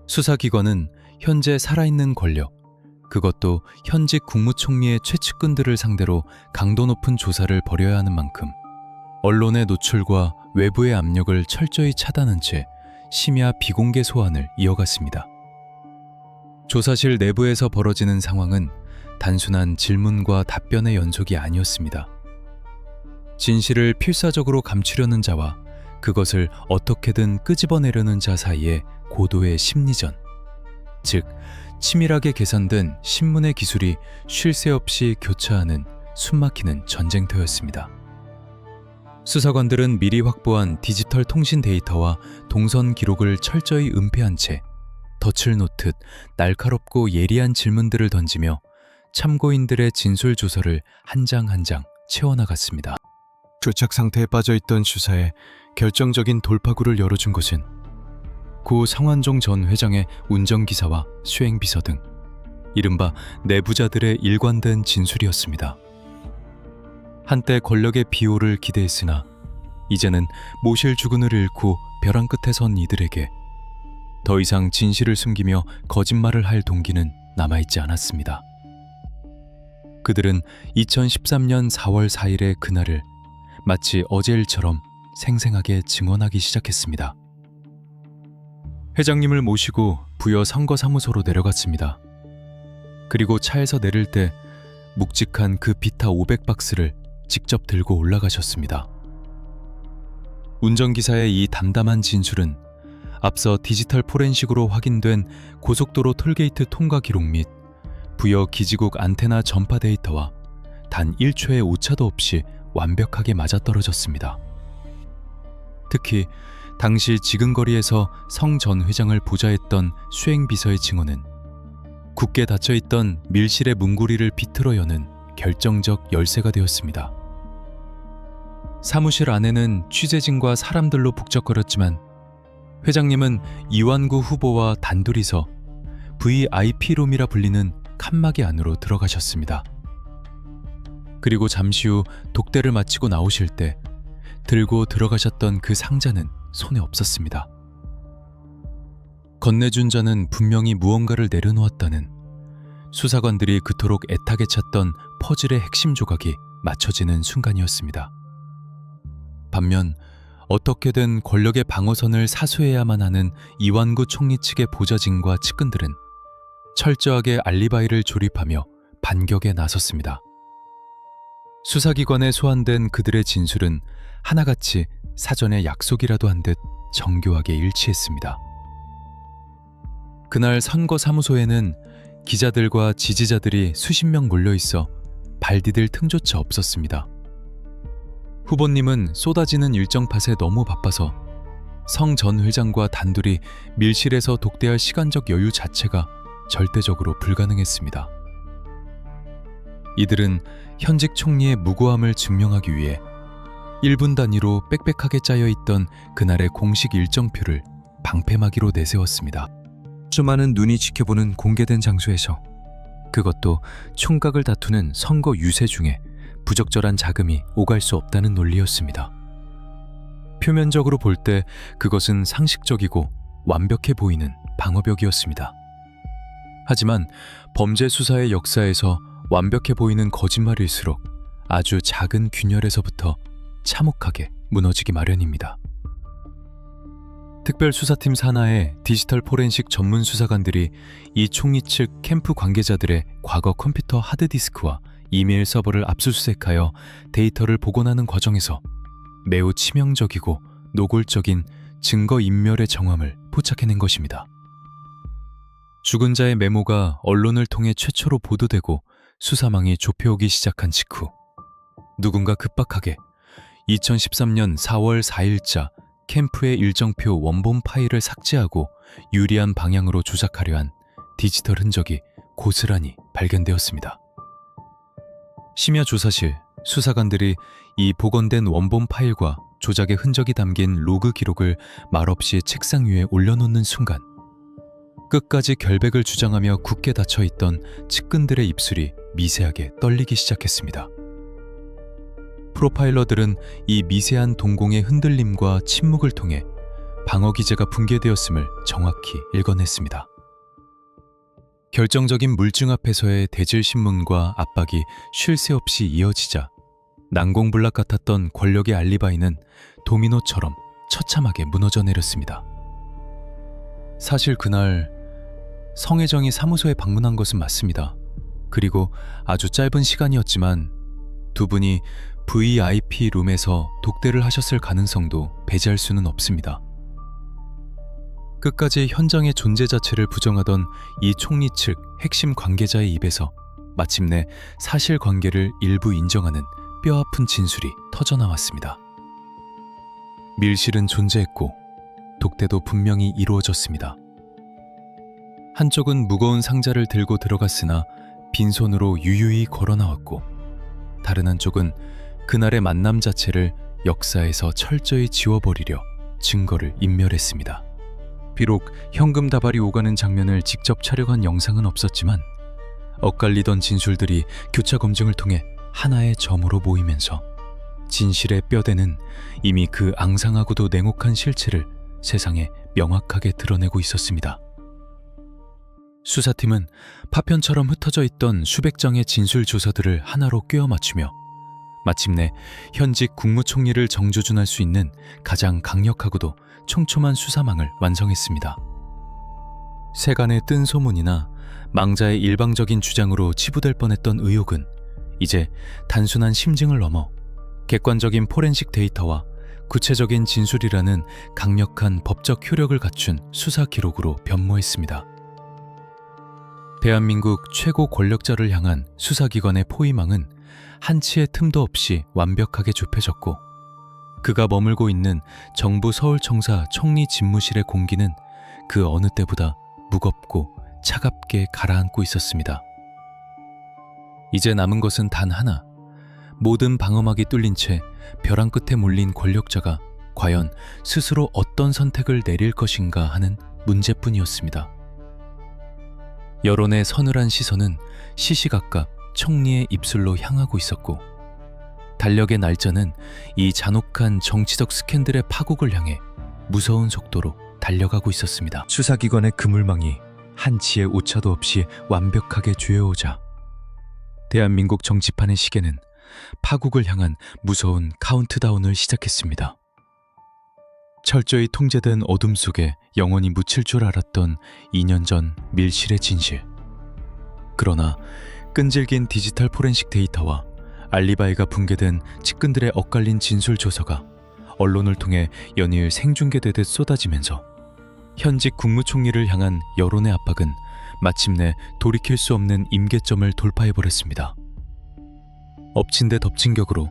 수사기관은 현재 살아있는 권력, 그것도 현직 국무총리의 최측근들을 상대로 강도 높은 조사를 벌여야 하는 만큼 언론의 노출과 외부의 압력을 철저히 차단한 채 심야 비공개 소환을 이어갔습니다. 조사실 내부에서 벌어지는 상황은 단순한 질문과 답변의 연속이 아니었습니다. 진실을 필사적으로 감추려는 자와 그것을 어떻게든 끄집어내려는 자 사이에 고도의 심리전, 즉 치밀하게 계산된 신문의 기술이 쉴 새 없이 교차하는 숨막히는 전쟁터였습니다. 수사관들은 미리 확보한 디지털 통신 데이터와 동선 기록을 철저히 은폐한 채 덫을 놓듯 날카롭고 예리한 질문들을 던지며 참고인들의 진술 조서를 한 장 한 장 채워나갔습니다. 조착 상태에 빠져있던 수사에 결정적인 돌파구를 열어준 것은 고 성완종 전 회장의 운전기사와 수행비서 등 이른바 내부자들의 일관된 진술이었습니다. 한때 권력의 비호를 기대했으나 이제는 모실 주군을 잃고 벼랑 끝에 선 이들에게 더 이상 진실을 숨기며 거짓말을 할 동기는 남아있지 않았습니다. 그들은 2013년 4월 4일의 그날을 마치 어제일처럼 생생하게 증언하기 시작했습니다. 회장님을 모시고 부여 선거사무소로 내려갔습니다. 그리고 차에서 내릴 때 묵직한 그 비타 500박스를 직접 들고 올라가셨습니다. 운전기사의 이 담담한 진술은 앞서 디지털 포렌식으로 확인된 고속도로 톨게이트 통과 기록 및 부여 기지국 안테나 전파 데이터와 단 1초의 오차도 없이 완벽하게 맞아떨어졌습니다. 특히 당시 지근거리에서 성 전 회장을 보좌했던 수행비서의 증언은 굳게 닫혀있던 밀실의 문고리를 비틀어 여는 결정적 열쇠가 되었습니다. 사무실 안에는 취재진과 사람들로 북적거렸지만 회장님은 이완구 후보와 단둘이서 VIP룸이라 불리는 칸막이 안으로 들어가셨습니다. 그리고 잠시 후 독대를 마치고 나오실 때 들고 들어가셨던 그 상자는 손에 없었습니다. 건네준 자는 분명히 무언가를 내려놓았다는 수사관들이 그토록 애타게 찾던 퍼즐의 핵심 조각이 맞춰지는 순간이었습니다. 반면 어떻게든 권력의 방어선을 사수해야만 하는 이완구 총리 측의 보좌진과 측근들은 철저하게 알리바이를 조립하며 반격에 나섰습니다. 수사기관에 소환된 그들의 진술은 하나같이 사전에 약속이라도 한 듯 정교하게 일치했습니다. 그날 선거사무소에는 기자들과 지지자들이 수십 명 몰려있어 발 디딜 틈조차 없었습니다. 후보님은 쏟아지는 일정 팟에 너무 바빠서 성 전 회장과 단둘이 밀실에서 독대할 시간적 여유 자체가 절대적으로 불가능했습니다. 이들은 현직 총리의 무고함을 증명하기 위해 1분 단위로 빽빽하게 짜여있던 그날의 공식 일정표를 방패막이로 내세웠습니다. 수많은 눈이 지켜보는 공개된 장소에서, 그것도 총각을 다투는 선거 유세 중에 부적절한 자금이 오갈 수 없다는 논리였습니다. 표면적으로 볼 때 그것은 상식적이고 완벽해 보이는 방어벽이었습니다. 하지만 범죄 수사의 역사에서 완벽해 보이는 거짓말일수록 아주 작은 균열에서부터 참혹하게 무너지기 마련입니다. 특별수사팀 산하의 디지털 포렌식 전문 수사관들이 이 총리 측 캠프 관계자들의 과거 컴퓨터 하드디스크와 이메일 서버를 압수수색하여 데이터를 복원하는 과정에서 매우 치명적이고 노골적인 증거인멸의 정황을 포착해낸 것입니다. 죽은 자의 메모가 언론을 통해 최초로 보도되고 수사망이 좁혀오기 시작한 직후, 누군가 급박하게 2013년 4월 4일자 캠프의 일정표 원본 파일을 삭제하고 유리한 방향으로 조작하려 한 디지털 흔적이 고스란히 발견되었습니다. 심야 조사실 수사관들이 이 복원된 원본 파일과 조작의 흔적이 담긴 로그 기록을 말없이 책상 위에 올려놓는 순간, 끝까지 결백을 주장하며 굳게 닫혀있던 측근들의 입술이 미세하게 떨리기 시작했습니다. 프로파일러들은 이 미세한 동공의 흔들림과 침묵을 통해 방어 기제가 붕괴되었음을 정확히 읽어냈습니다. 결정적인 물증 앞에서의 대질신문과 압박이 쉴 새 없이 이어지자 난공불락 같았던 권력의 알리바이는 도미노처럼 처참하게 무너져 내렸습니다. 사실 그날 성혜정이 사무소에 방문한 것은 맞습니다. 그리고 아주 짧은 시간이었지만 두 분이 VIP 룸에서 독대를 하셨을 가능성도 배제할 수는 없습니다. 끝까지 현장의 존재 자체를 부정하던 이 총리 측 핵심 관계자의 입에서 마침내 사실관계를 일부 인정하는 뼈아픈 진술이 터져나왔습니다. 밀실은 존재했고 독대도 분명히 이루어졌습니다. 한쪽은 무거운 상자를 들고 들어갔으나 빈손으로 유유히 걸어나왔고, 다른 한쪽은 그날의 만남 자체를 역사에서 철저히 지워버리려 증거를 인멸했습니다. 비록 현금 다발이 오가는 장면을 직접 촬영한 영상은 없었지만 엇갈리던 진술들이 교차 검증을 통해 하나의 점으로 모이면서 진실의 뼈대는 이미 그 앙상하고도 냉혹한 실체를 세상에 명확하게 드러내고 있었습니다. 수사팀은 파편처럼 흩어져 있던 수백 장의 진술 조서들을 하나로 꿰어 맞추며 마침내 현직 국무총리를 정조준할 수 있는 가장 강력하고도 촘촘한 수사망을 완성했습니다. 세간의 뜬 소문이나 망자의 일방적인 주장으로 치부될 뻔했던 의혹은 이제 단순한 심증을 넘어 객관적인 포렌식 데이터와 구체적인 진술이라는 강력한 법적 효력을 갖춘 수사 기록으로 변모했습니다. 대한민국 최고 권력자를 향한 수사기관의 포위망은 한치의 틈도 없이 완벽하게 좁혀졌고, 그가 머물고 있는 정부 서울청사 총리 집무실의 공기는 그 어느 때보다 무겁고 차갑게 가라앉고 있었습니다. 이제 남은 것은 단 하나, 모든 방어막이 뚫린 채 벼랑 끝에 몰린 권력자가 과연 스스로 어떤 선택을 내릴 것인가 하는 문제뿐이었습니다. 여론의 서늘한 시선은 시시각각 총리의 입술로 향하고 있었고, 달력의 날짜는 이 잔혹한 정치적 스캔들의 파국을 향해 무서운 속도로 달려가고 있었습니다. 수사기관의 그물망이 한치의 오차도 없이 완벽하게 죄어오자 대한민국 정치판의 시계는 파국을 향한 무서운 카운트다운을 시작했습니다. 철저히 통제된 어둠 속에 영원히 묻힐 줄 알았던 2년 전 밀실의 진실. 그러나 끈질긴 디지털 포렌식 데이터와 알리바이가 붕괴된 측근들의 엇갈린 진술 조서가 언론을 통해 연일 생중계되듯 쏟아지면서 현직 국무총리를 향한 여론의 압박은 마침내 돌이킬 수 없는 임계점을 돌파해버렸습니다. 엎친 데 덮친 격으로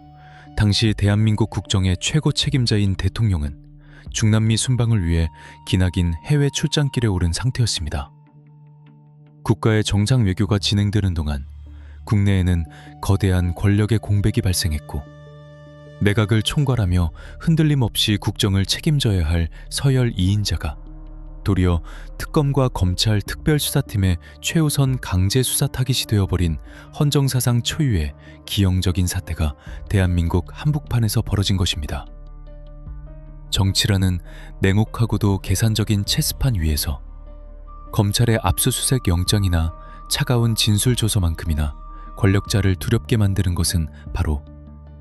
당시 대한민국 국정의 최고 책임자인 대통령은 중남미 순방을 위해 기나긴 해외 출장길에 오른 상태였습니다. 국가의 정상 외교가 진행되는 동안 국내에는 거대한 권력의 공백이 발생했고, 내각을 총괄하며 흔들림 없이 국정을 책임져야 할 서열 2인자가 도리어 특검과 검찰 특별수사팀의 최우선 강제 수사 타깃이 되어버린 헌정사상 초유의 기형적인 사태가 대한민국 한복판에서 벌어진 것입니다. 정치라는 냉혹하고도 계산적인 체스판 위에서 검찰의 압수수색 영장이나 차가운 진술조서만큼이나 권력자를 두렵게 만드는 것은 바로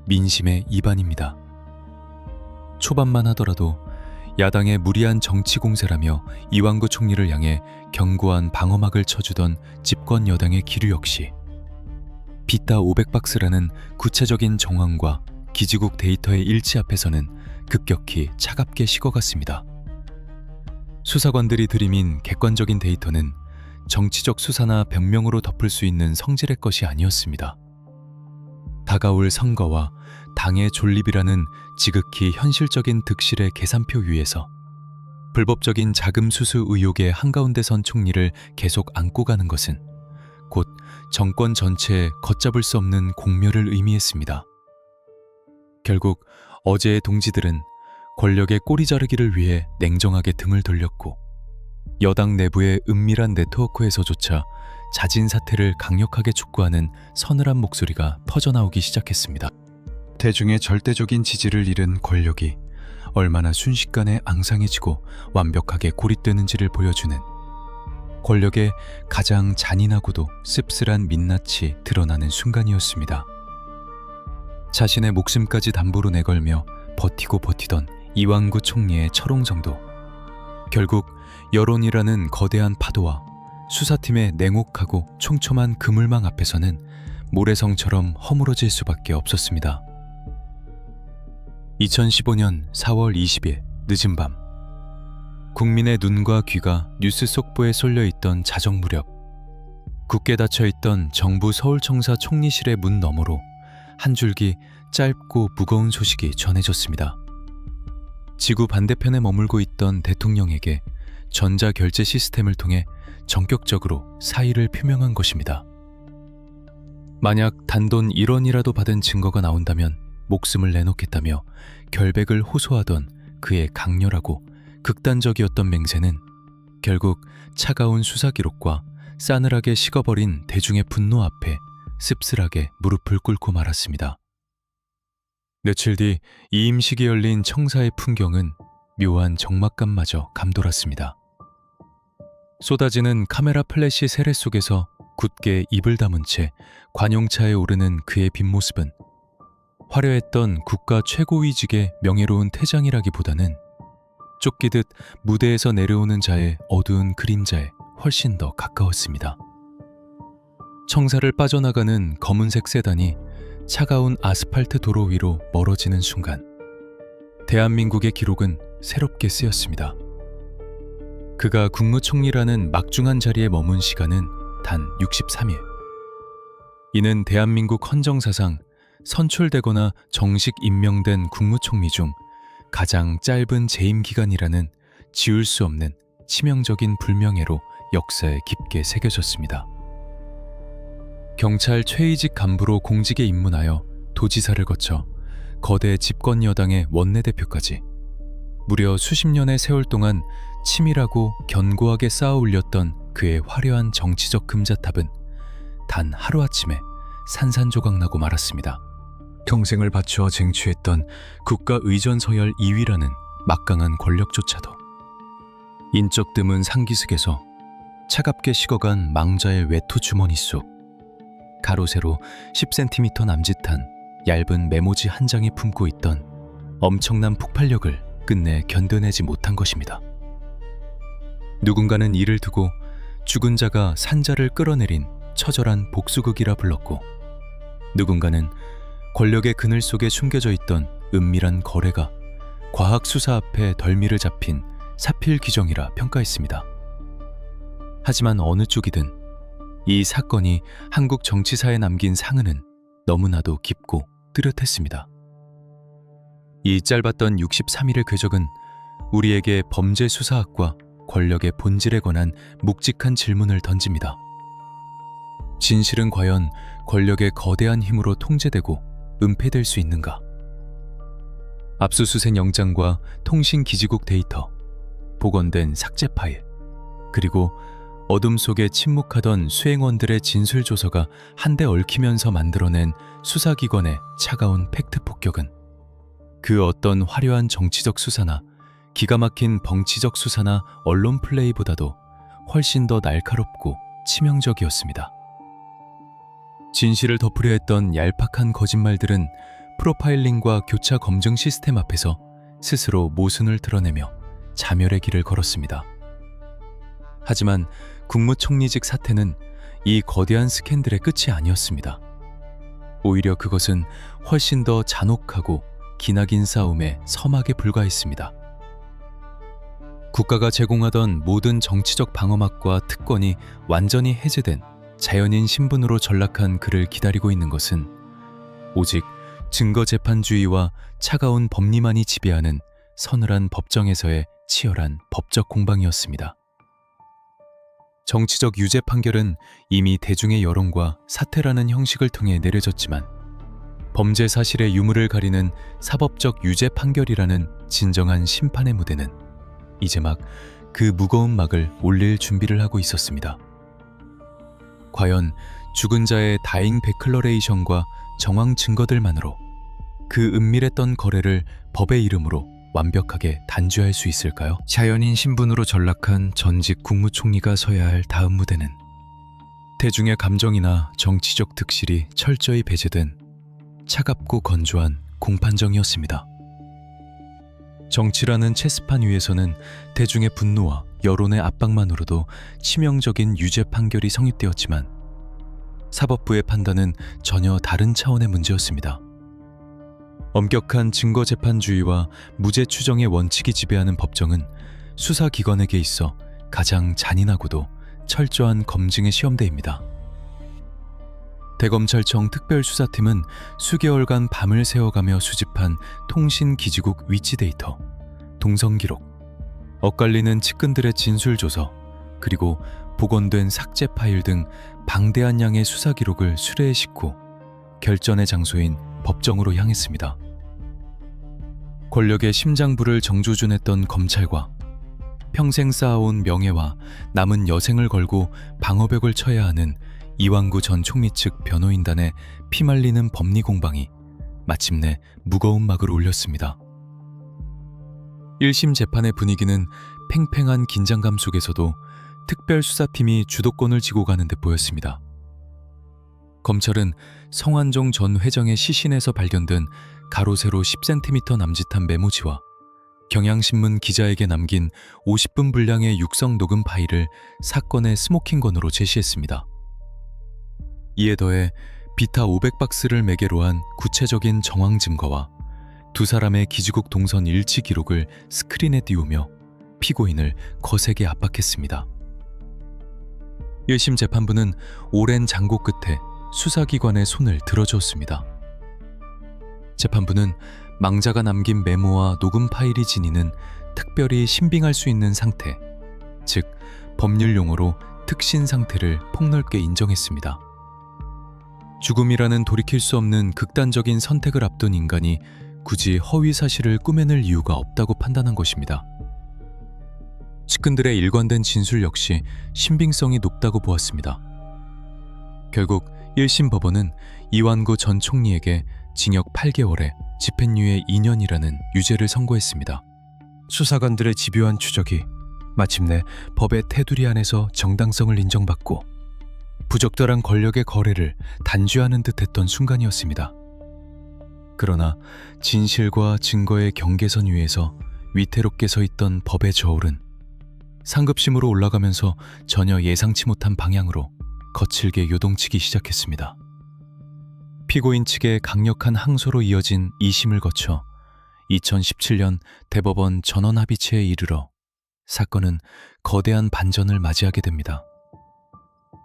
민심의 이반입니다. 초반만 하더라도 야당의 무리한 정치 공세라며 이완구 총리를 향해 견고한 방어막을 쳐주던 집권 여당의 기류 역시 비타 500박스라는 구체적인 정황과 기지국 데이터의 일치 앞에서는 급격히 차갑게 식어갔습니다. 수사관들이 들이민 객관적인 데이터는 정치적 수사나 변명으로 덮을 수 있는 성질의 것이 아니었습니다. 다가올 선거와 당의 존립이라는 지극히 현실적인 득실의 계산표 위에서 불법적인 자금 수수 의혹의 한가운데 선 총리를 계속 안고 가는 것은 곧 정권 전체에 걷잡을 수 없는 공멸을 의미했습니다. 결국 어제의 동지들은 권력의 꼬리 자르기를 위해 냉정하게 등을 돌렸고, 여당 내부의 은밀한 네트워크에서조차 자진 사퇴를 강력하게 촉구하는 서늘한 목소리가 퍼져나오기 시작했습니다. 대중의 절대적인 지지를 잃은 권력이 얼마나 순식간에 앙상해지고 완벽하게 고립되는지를 보여주는, 권력의 가장 잔인하고도 씁쓸한 민낯이 드러나는 순간이었습니다. 자신의 목숨까지 담보로 내걸며 버티고 버티던 이완구 총리의 철옹성도 결국 여론이라는 거대한 파도와 수사팀의 냉혹하고 촘촘한 그물망 앞에서는 모래성처럼 허물어질 수밖에 없었습니다. 2015년 4월 20일 늦은 밤, 국민의 눈과 귀가 뉴스 속보에 쏠려있던 자정 무렵, 굳게 닫혀있던 정부 서울청사 총리실의 문 너머로 한 줄기 짧고 무거운 소식이 전해졌습니다. 지구 반대편에 머물고 있던 대통령에게 전자결제 시스템을 통해 전격적으로 사의를 표명한 것입니다. 만약 단돈 1원이라도 받은 증거가 나온다면 목숨을 내놓겠다며 결백을 호소하던 그의 강렬하고 극단적이었던 맹세는 결국 차가운 수사 기록과 싸늘하게 식어버린 대중의 분노 앞에 씁쓸하게 무릎을 꿇고 말았습니다. 며칠 뒤 이임식이 열린 청사의 풍경은 묘한 적막감마저 감돌았습니다. 쏟아지는 카메라 플래시 세례 속에서 굳게 입을 다문 채 관용차에 오르는 그의 빈모습은 화려했던 국가 최고위직의 명예로운 퇴장이라기보다는 쫓기듯 무대에서 내려오는 자의 어두운 그림자에 훨씬 더 가까웠습니다. 청사를 빠져나가는 검은색 세단이 차가운 아스팔트 도로 위로 멀어지는 순간, 대한민국의 기록은 새롭게 쓰였습니다. 그가 국무총리라는 막중한 자리에 머문 시간은 단 63일. 이는 대한민국 헌정사상 선출되거나 정식 임명된 국무총리 중 가장 짧은 재임 기간이라는 지울 수 없는 치명적인 불명예로 역사에 깊게 새겨졌습니다. 경찰 최이직 간부로 공직에 입문하여 도지사를 거쳐 거대 집권 여당의 원내대표까지 무려 수십 년의 세월 동안 치밀하고 견고하게 쌓아 올렸던 그의 화려한 정치적 금자탑은 단 하루아침에 산산조각나고 말았습니다. 평생을 바쳐 쟁취했던 국가 의전 서열 2위라는 막강한 권력조차도 인적 드문 상기슭에서 차갑게 식어간 망자의 외투 주머니 속 가로 세로 10cm 남짓한 얇은 메모지 한 장이 품고 있던 엄청난 폭발력을 끝내 견뎌내지 못한 것입니다. 누군가는 이를 두고 죽은 자가 산자를 끌어내린 처절한 복수극이라 불렀고, 누군가는 권력의 그늘 속에 숨겨져 있던 은밀한 거래가 과학 수사 앞에 덜미를 잡힌 사필귀정이라 평가했습니다. 하지만 어느 쪽이든 이 사건이 한국 정치사에 남긴 상흔은 너무나도 깊고 뚜렷했습니다. 이 짧았던 63일의 궤적은 우리에게 범죄 수사학과 권력의 본질에 관한 묵직한 질문을 던집니다. 진실은 과연 권력의 거대한 힘으로 통제되고 은폐될 수 있는가? 압수수색 영장과 통신기지국 데이터, 복원된 삭제 파일, 그리고 어둠 속에 침묵하던 수행원들의 진술조서가 한데 얽히면서 만들어낸 수사기관의 차가운 팩트 폭격은 그 어떤 화려한 정치적 수사나 기가 막힌 벙치적 수사나 언론 플레이보다도 훨씬 더 날카롭고 치명적이었습니다. 진실을 덮으려 했던 얄팍한 거짓말들은 프로파일링과 교차 검증 시스템 앞에서 스스로 모순을 드러내며 자멸의 길을 걸었습니다. 하지만 국무총리직 사태는 이 거대한 스캔들의 끝이 아니었습니다. 오히려 그것은 훨씬 더 잔혹하고 기나긴 싸움의 서막에 불과했습니다. 국가가 제공하던 모든 정치적 방어막과 특권이 완전히 해제된 자연인 신분으로 전락한 그를 기다리고 있는 것은 오직 증거재판주의와 차가운 법리만이 지배하는 서늘한 법정에서의 치열한 법적 공방이었습니다. 정치적 유죄 판결은 이미 대중의 여론과 사퇴라는 형식을 통해 내려졌지만 범죄 사실의 유무를 가리는 사법적 유죄 판결이라는 진정한 심판의 무대는 이제 막 그 무거운 막을 올릴 준비를 하고 있었습니다. 과연 죽은 자의 다잉 베클러레이션과 정황 증거들만으로 그 은밀했던 거래를 법의 이름으로 완벽하게 단죄할 수 있을까요? 자연인 신분으로 전락한 전직 국무총리가 서야 할 다음 무대는 대중의 감정이나 정치적 득실이 철저히 배제된 차갑고 건조한 공판정이었습니다. 정치라는 체스판 위에서는 대중의 분노와 여론의 압박만으로도 치명적인 유죄 판결이 성립되었지만 사법부의 판단은 전혀 다른 차원의 문제였습니다. 엄격한 증거재판주의와 무죄 추정의 원칙이 지배하는 법정은 수사기관에게 있어 가장 잔인하고도 철저한 검증의 시험대입니다. 대검찰청 특별수사팀은 수개월간 밤을 새워가며 수집한 통신기지국 위치 데이터, 동선기록, 엇갈리는 측근들의 진술조서, 그리고 복원된 삭제 파일 등 방대한 양의 수사기록을 수레에 싣고 결전의 장소인 법정으로 향했습니다. 권력의 심장부를 정조준했던 검찰과 평생 쌓아온 명예와 남은 여생을 걸고 방어벽을 쳐야 하는 이완구 전 총리 측 변호인단의 피말리는 법리 공방이 마침내 무거운 막을 올렸습니다. 1심 재판의 분위기는 팽팽한 긴장감 속에서도 특별수사팀이 주도권을 쥐고 가는 듯 보였습니다. 검찰은 성완종 전 회장의 시신에서 발견된 가로 세로 10cm 남짓한 메모지와 경향신문 기자에게 남긴 50분 분량의 육성 녹음 파일을 사건의 스모킹건으로 제시했습니다. 이에 더해 비타 500박스를 매개로 한 구체적인 정황 증거와 두 사람의 기지국 동선 일치 기록을 스크린에 띄우며 피고인을 거세게 압박했습니다. 1심 재판부는 오랜 장고 끝에 수사기관의 손을 들어주었습니다. 재판부는 망자가 남긴 메모와 녹음 파일이 지니는 특별히 신빙할 수 있는 상태, 즉 법률 용어로 특신 상태를 폭넓게 인정했습니다. 죽음이라는 돌이킬 수 없는 극단적인 선택을 앞둔 인간이 굳이 허위 사실을 꾸며낼 이유가 없다고 판단한 것입니다. 측근들의 일관된 진술 역시 신빙성이 높다고 보았습니다. 결국 1심 법원은 이완구 전 총리에게 징역 8개월에 집행유예 2년이라는 유죄를 선고했습니다. 수사관들의 집요한 추적이 마침내 법의 테두리 안에서 정당성을 인정받고 부적절한 권력의 거래를 단죄하는 듯했던 순간이었습니다. 그러나 진실과 증거의 경계선 위에서 위태롭게 서 있던 법의 저울은 상급심으로 올라가면서 전혀 예상치 못한 방향으로 거칠게 요동치기 시작했습니다. 피고인 측의 강력한 항소로 이어진 2심을 거쳐 2017년 대법원 전원합의체에 이르러 사건은 거대한 반전을 맞이하게 됩니다.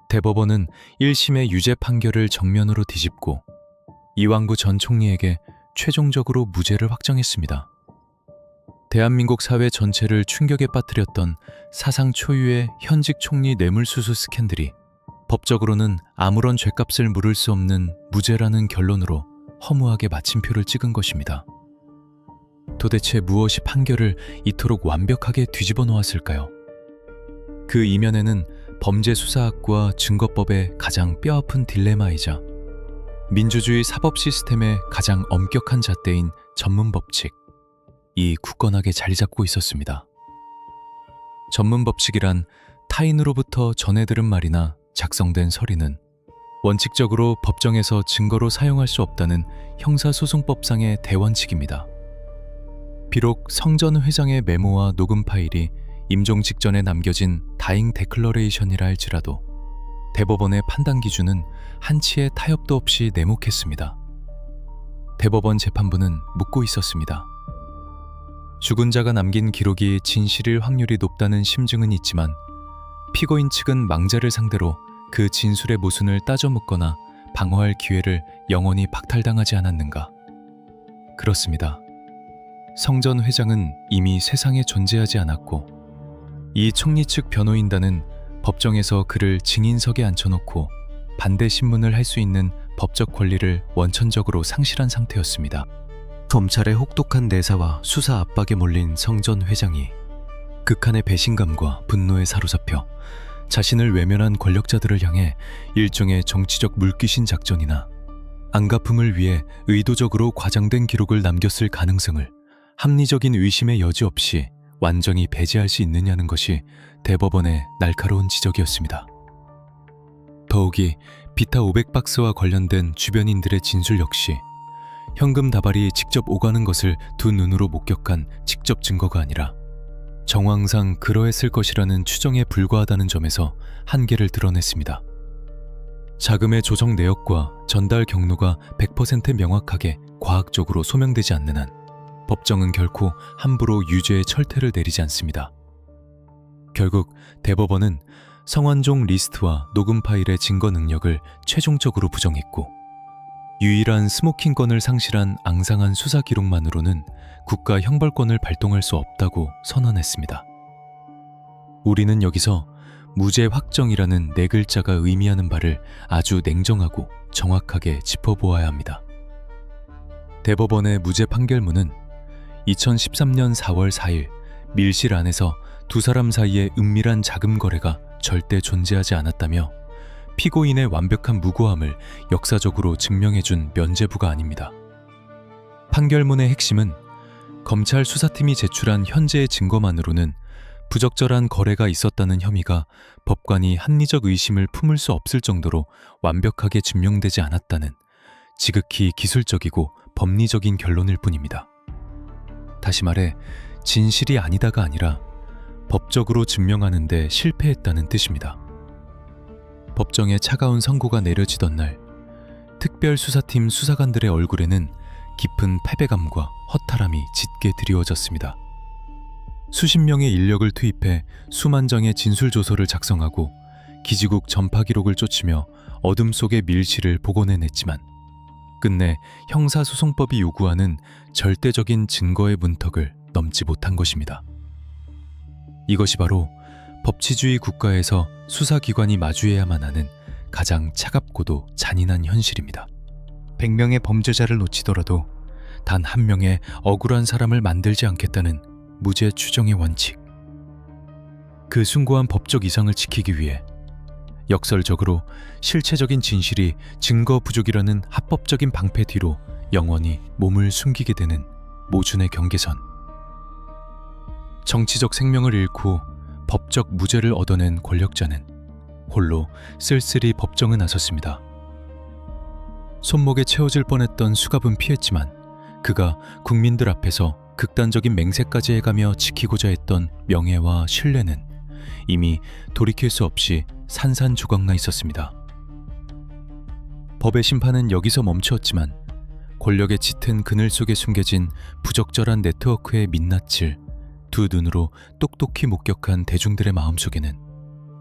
대법원은 1심의 유죄 판결을 정면으로 뒤집고 이완구 전 총리에게 최종적으로 무죄를 확정했습니다. 대한민국 사회 전체를 충격에 빠뜨렸던 사상 초유의 현직 총리 뇌물수수 스캔들이 법적으로는 아무런 죗값을 물을 수 없는 무죄라는 결론으로 허무하게 마침표를 찍은 것입니다. 도대체 무엇이 판결을 이토록 완벽하게 뒤집어 놓았을까요? 그 이면에는 범죄수사학과 증거법의 가장 뼈아픈 딜레마이자 민주주의 사법 시스템의 가장 엄격한 잣대인 전문법칙, 이 굳건하게 자리 잡고 있었습니다. 전문법칙이란 타인으로부터 전해 들은 말이나 작성된 서리는 원칙적으로 법정에서 증거로 사용할 수 없다는 형사소송법상의 대원칙입니다. 비록 성전 회장의 메모와 녹음 파일이 임종 직전에 남겨진 다잉 데클러레이션이라 할지라도 대법원의 판단 기준은 한치의 타협도 없이 내목했습니다. 대법원 재판부는 묻고 있었습니다. 죽은 자가 남긴 기록이 진실일 확률이 높다는 심증은 있지만 피고인 측은 망자를 상대로 그 진술의 모순을 따져 묻거나 방어할 기회를 영원히 박탈당하지 않았는가? 그렇습니다. 성전 회장은 이미 세상에 존재하지 않았고 이 총리 측 변호인단은 법정에서 그를 증인석에 앉혀놓고 반대 신문을 할 수 있는 법적 권리를 원천적으로 상실한 상태였습니다. 검찰의 혹독한 내사와 수사 압박에 몰린 성전 회장이 극한의 배신감과 분노에 사로잡혀 자신을 외면한 권력자들을 향해 일종의 정치적 물귀신 작전이나 안갚음을 위해 의도적으로 과장된 기록을 남겼을 가능성을 합리적인 의심의 여지 없이 완전히 배제할 수 있느냐는 것이 대법원의 날카로운 지적이었습니다. 더욱이 비타 500박스와 관련된 주변인들의 진술 역시 현금 다발이 직접 오가는 것을 두 눈으로 목격한 직접 증거가 아니라 정황상 그러했을 것이라는 추정에 불과하다는 점에서 한계를 드러냈습니다. 자금의 조정 내역과 전달 경로가 100% 명확하게 과학적으로 소명되지 않는 한 법정은 결코 함부로 유죄의 철퇴를 내리지 않습니다. 결국 대법원은 성완종 리스트와 녹음 파일의 증거 능력을 최종적으로 부정했고 유일한 스모킹건을 상실한 앙상한 수사 기록만으로는 국가 형벌권을 발동할 수 없다고 선언했습니다. 우리는 여기서 무죄 확정이라는 네 글자가 의미하는 바를 아주 냉정하고 정확하게 짚어보아야 합니다. 대법원의 무죄 판결문은 2013년 4월 4일 밀실 안에서 두 사람 사이의 은밀한 자금 거래가 절대 존재하지 않았다며 피고인의 완벽한 무고함을 역사적으로 증명해준 면죄부가 아닙니다. 판결문의 핵심은 검찰 수사팀이 제출한 현재의 증거만으로는 부적절한 거래가 있었다는 혐의가 법관이 합리적 의심을 품을 수 없을 정도로 완벽하게 증명되지 않았다는 지극히 기술적이고 법리적인 결론일 뿐입니다. 다시 말해 진실이 아니다가 아니라 법적으로 증명하는 데 실패했다는 뜻입니다. 법정에 차가운 선고가 내려지던 날 특별수사팀 수사관들의 얼굴에는 깊은 패배감과 허탈함이 짙게 드리워졌습니다. 수십 명의 인력을 투입해 수만 장의 진술조서를 작성하고 기지국 전파 기록을 쫓으며 어둠 속의 밀실을 복원해냈지만 끝내 형사소송법이 요구하는 절대적인 증거의 문턱을 넘지 못한 것입니다. 이것이 바로 법치주의 국가에서 수사기관이 마주해야만 하는 가장 차갑고도 잔인한 현실입니다. 100명의 범죄자를 놓치더라도 단 한 명의 억울한 사람을 만들지 않겠다는 무죄 추정의 원칙. 그 숭고한 법적 이상을 지키기 위해 역설적으로 실체적인 진실이 증거 부족이라는 합법적인 방패 뒤로 영원히 몸을 숨기게 되는 모순의 경계선. 정치적 생명을 잃고 법적 무죄를 얻어낸 권력자는 홀로 쓸쓸히 법정에 나섰습니다. 손목에 채워질 뻔했던 수갑은 피했지만 그가 국민들 앞에서 극단적인 맹세까지 해가며 지키고자 했던 명예와 신뢰는 이미 돌이킬 수 없이 산산조각나 있었습니다. 법의 심판은 여기서 멈추었지만 권력의 짙은 그늘 속에 숨겨진 부적절한 네트워크의 민낯을 두 눈으로 똑똑히 목격한 대중들의 마음속에는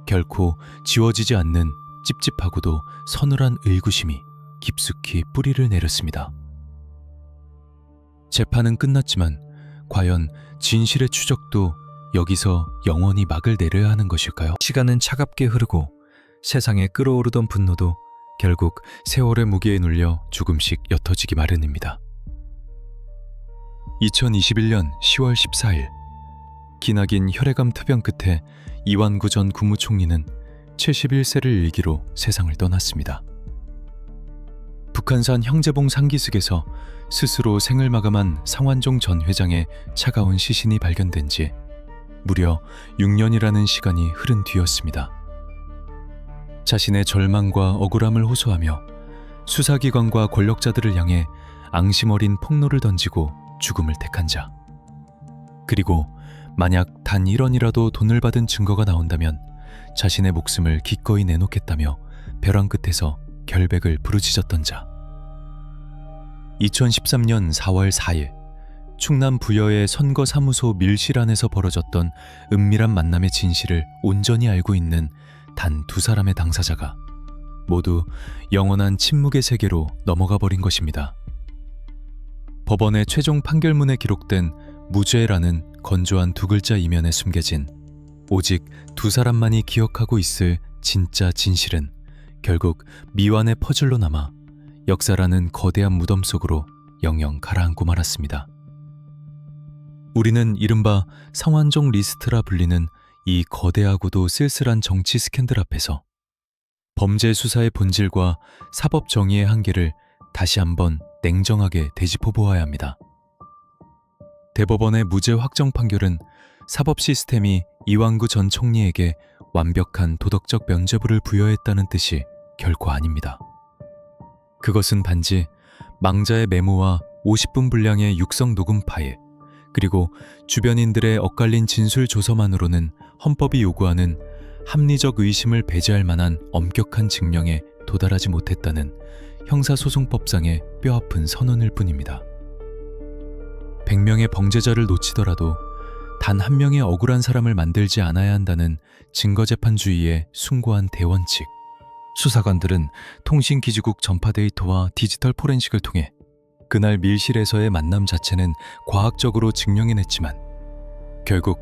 결코 지워지지 않는 찝찝하고도 서늘한 의구심이 깊숙이 뿌리를 내렸습니다. 재판은 끝났지만 과연 진실의 추적도 여기서 영원히 막을 내려야 하는 것일까요? 시간은 차갑게 흐르고 세상에 끓어오르던 분노도 결국 세월의 무게에 눌려 조금씩 옅어지기 마련입니다. 2021년 10월 14일 기나긴 혈액암 투병 끝에 이완구 전 국무총리는 71세를 일기로 세상을 떠났습니다. 북한산 형제봉 상기슭에서 스스로 생을 마감한 상완종 전 회장의 차가운 시신이 발견된 지 무려 6년이라는 시간이 흐른 뒤였습니다. 자신의 절망과 억울함을 호소하며 수사기관과 권력자들을 향해 앙심 어린 폭로를 던지고 죽음을 택한 자. 그리고 만약 단 1원이라도 돈을 받은 증거가 나온다면 자신의 목숨을 기꺼이 내놓겠다며 벼랑 끝에서 결백을 부르짖었던 자. 2013년 4월 4일 충남 부여의 선거사무소 밀실 안에서 벌어졌던 은밀한 만남의 진실을 온전히 알고 있는 단 2사람의 당사자가 모두 영원한 침묵의 세계로 넘어가 버린 것입니다. 법원의 최종 판결문에 기록된 무죄라는 건조한 2글자 이면에 숨겨진 오직 2사람만이 기억하고 있을 진짜 진실은 결국 미완의 퍼즐로 남아 역사라는 거대한 무덤 속으로 영영 가라앉고 말았습니다. 우리는 이른바 상완종 리스트라 불리는 이 거대하고도 쓸쓸한 정치 스캔들 앞에서 범죄 수사의 본질과 사법 정의의 한계를 다시 한번 냉정하게 되짚어 보아야 합니다. 대법원의 무죄 확정 판결은 사법 시스템이 이완구 전 총리에게 완벽한 도덕적 면죄부를 부여했다는 뜻이 결코 아닙니다. 그것은 단지 망자의 메모와 50분 분량의 육성 녹음 파일, 그리고 주변인들의 엇갈린 진술 조서만으로는 헌법이 요구하는 합리적 의심을 배제할 만한 엄격한 증명에 도달하지 못했다는 형사소송법상의 뼈아픈 선언일 뿐입니다. 100명의 범죄자를 놓치더라도 단 한 명의 억울한 사람을 만들지 않아야 한다는 증거재판주의의 숭고한 대원칙. 수사관들은 통신기지국 전파 데이터와 디지털 포렌식을 통해 그날 밀실에서의 만남 자체는 과학적으로 증명해냈지만 결국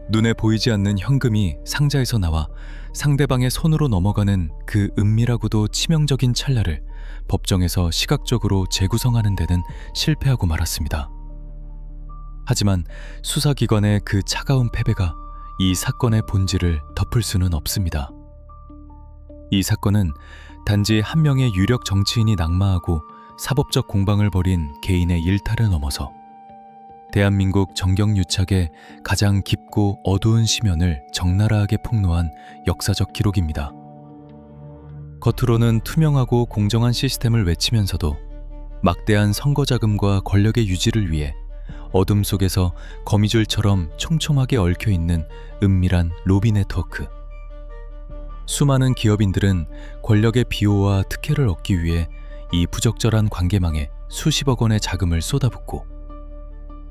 눈에 보이지 않는 현금이 상자에서 나와 상대방의 손으로 넘어가는 그 은밀하고도 치명적인 찰나를 법정에서 시각적으로 재구성하는 데는 실패하고 말았습니다. 하지만 수사기관의 그 차가운 패배가 이 사건의 본질을 덮을 수는 없습니다. 이 사건은 단지 한 명의 유력 정치인이 낙마하고 사법적 공방을 벌인 개인의 일탈을 넘어서 대한민국 정경유착의 가장 깊고 어두운 심연을 적나라하게 폭로한 역사적 기록입니다. 겉으로는 투명하고 공정한 시스템을 외치면서도 막대한 선거자금과 권력의 유지를 위해 어둠 속에서 거미줄처럼 촘촘하게 얽혀있는 은밀한 로비 네트워크. 수많은 기업인들은 권력의 비호와 특혜를 얻기 위해 이 부적절한 관계망에 수십억 원의 자금을 쏟아붓고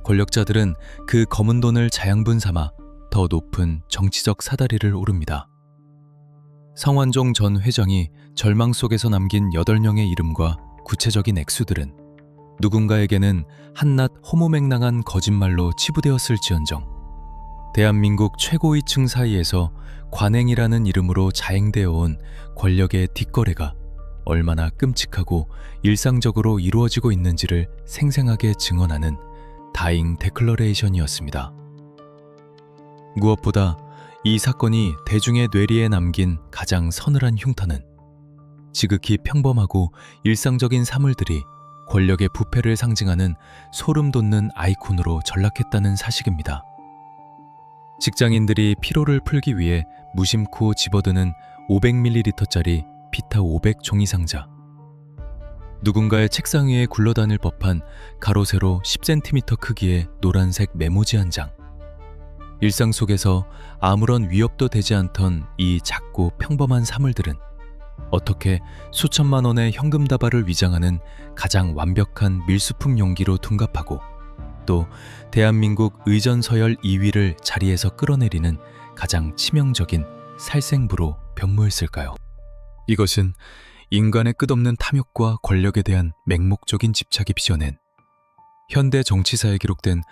권력자들은 그 검은 돈을 자양분 삼아 더 높은 정치적 사다리를 오릅니다. 상완종 전 회장이 절망 속에서 남긴 8명의 이름과 구체적인 액수들은 누군가에게는 한낱 허무맹랑한 거짓말로 치부되었을지언정 대한민국 최고위층 사이에서 관행이라는 이름으로 자행되어 온 권력의 뒷거래가 얼마나 끔찍하고 일상적으로 이루어지고 있는지를 생생하게 증언하는 다잉 데클러레이션이었습니다. 무엇보다 이 사건이 대중의 뇌리에 남긴 가장 서늘한 흉터는 지극히 평범하고 일상적인 사물들이 권력의 부패를 상징하는 소름 돋는 아이콘으로 전락했다는 사실입니다. 직장인들이 피로를 풀기 위해 무심코 집어드는 500ml짜리 비타 500 종이상자, 누군가의 책상 위에 굴러다닐 법한 가로 세로 10cm 크기의 노란색 메모지 한 장. 일상 속에서 아무런 위협도 되지 않던 이 작고 평범한 사물들은 어떻게 수천만 원의 현금 다발을 위장하는 가장 완벽한 밀수품 용기로 둔갑하고 또 대한민국 의전 서열 2위를 자리에서 끌어내리는 가장 치명적인 살생부로 변모했을까요? 이것은 인간의 끝없는 탐욕과 권력에 대한 맹목적인 집착이 빚어낸 현대 정치사에 기록된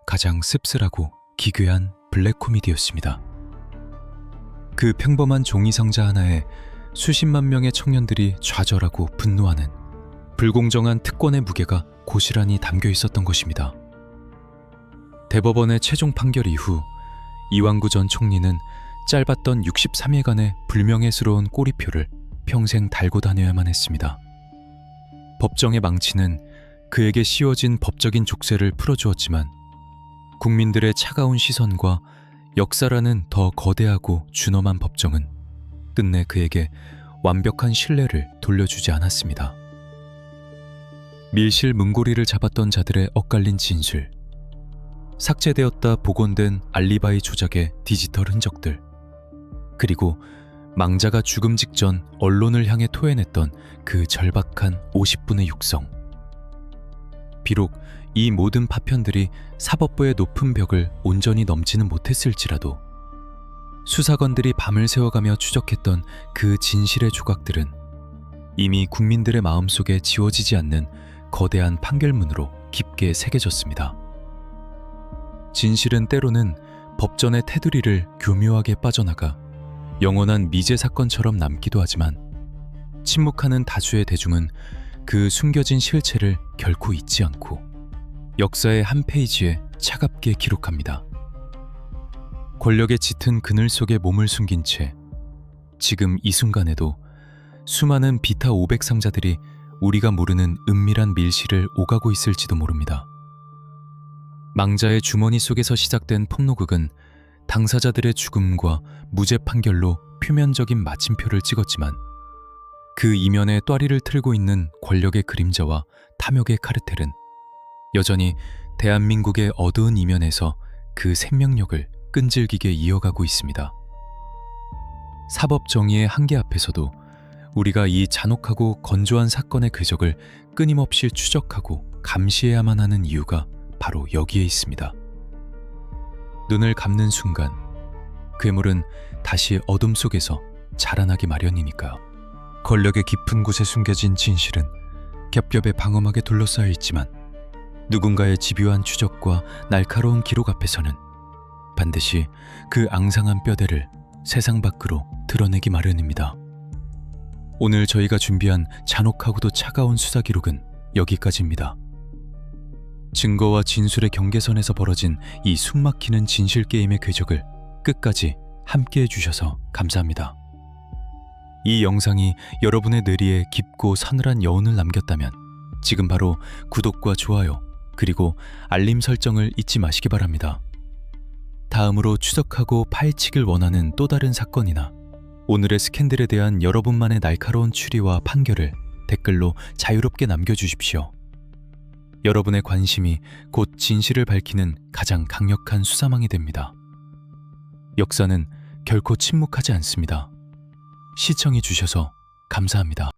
가장 씁쓸하고 기괴한 블랙 코미디였습니다. 그 평범한 종이 상자 하나에 수십만 명의 청년들이 좌절하고 분노하는 불공정한 특권의 무게가 고스란히 담겨 있었던 것입니다. 대법원의 최종 판결 이후 이완구 전 총리는 짧았던 63일간의 불명예스러운 꼬리표를 평생 달고 다녀야만 했습니다. 법정의 망치는 그에게 씌워진 법적인 족쇄를 풀어주었지만 국민들의 차가운 시선과 역사라는 더 거대하고 준엄한 법정은 끝내 그에게 완벽한 신뢰를 돌려주지 않았습니다. 밀실 문고리를 잡았던 자들의 엇갈린 진술, 삭제되었다 복원된 알리바이 조작의 디지털 흔적들, 그리고 망자가 죽음 직전 언론을 향해 토해냈던 그 절박한 50분의 육성. 비록 이 모든 파편들이 사법부의 높은 벽을 온전히 넘지는 못했을지라도 수사관들이 밤을 새워가며 추적했던 그 진실의 조각들은 이미 국민들의 마음속에 지워지지 않는 거대한 판결문으로 깊게 새겨졌습니다. 진실은 때로는 법전의 테두리를 교묘하게 빠져나가 영원한 미제 사건처럼 남기도 하지만 침묵하는 다수의 대중은 그 숨겨진 실체를 결코 잊지 않고 역사의 한 페이지에 차갑게 기록합니다. 권력의 짙은 그늘 속에 몸을 숨긴 채 지금 이 순간에도 수많은 비타 500상자들이 우리가 모르는 은밀한 밀실을 오가고 있을지도 모릅니다. 망자의 주머니 속에서 시작된 폭로극은 당사자들의 죽음과 무죄 판결로 표면적인 마침표를 찍었지만 그 이면에 또아리를 틀고 있는 권력의 그림자와 탐욕의 카르텔은 여전히 대한민국의 어두운 이면에서 그 생명력을 끈질기게 이어가고 있습니다. 사법 정의의 한계 앞에서도 우리가 이 잔혹하고 건조한 사건의 궤적을 끊임없이 추적하고 감시해야만 하는 이유가 바로 여기에 있습니다. 눈을 감는 순간 괴물은 다시 어둠 속에서 자라나기 마련이니까요. 권력의 깊은 곳에 숨겨진 진실은 겹겹의 방어막에 둘러싸여 있지만 누군가의 집요한 추적과 날카로운 기록 앞에서는 반드시 그 앙상한 뼈대를 세상 밖으로 드러내기 마련입니다. 오늘 저희가 준비한 잔혹하고도 차가운 수사 기록은 여기까지입니다. 증거와 진술의 경계선에서 벌어진 이 숨막히는 진실 게임의 궤적을 끝까지 함께 해주셔서 감사합니다. 이 영상이 여러분의 뇌리에 깊고 서늘한 여운을 남겼다면 지금 바로 구독과 좋아요 그리고 알림 설정을 잊지 마시기 바랍니다. 다음으로 추적하고 파헤치길 원하는 또 다른 사건이나 오늘의 스캔들에 대한 여러분만의 날카로운 추리와 판결을 댓글로 자유롭게 남겨주십시오. 여러분의 관심이 곧 진실을 밝히는 가장 강력한 수사망이 됩니다. 역사는 결코 침묵하지 않습니다. 시청해 주셔서 감사합니다.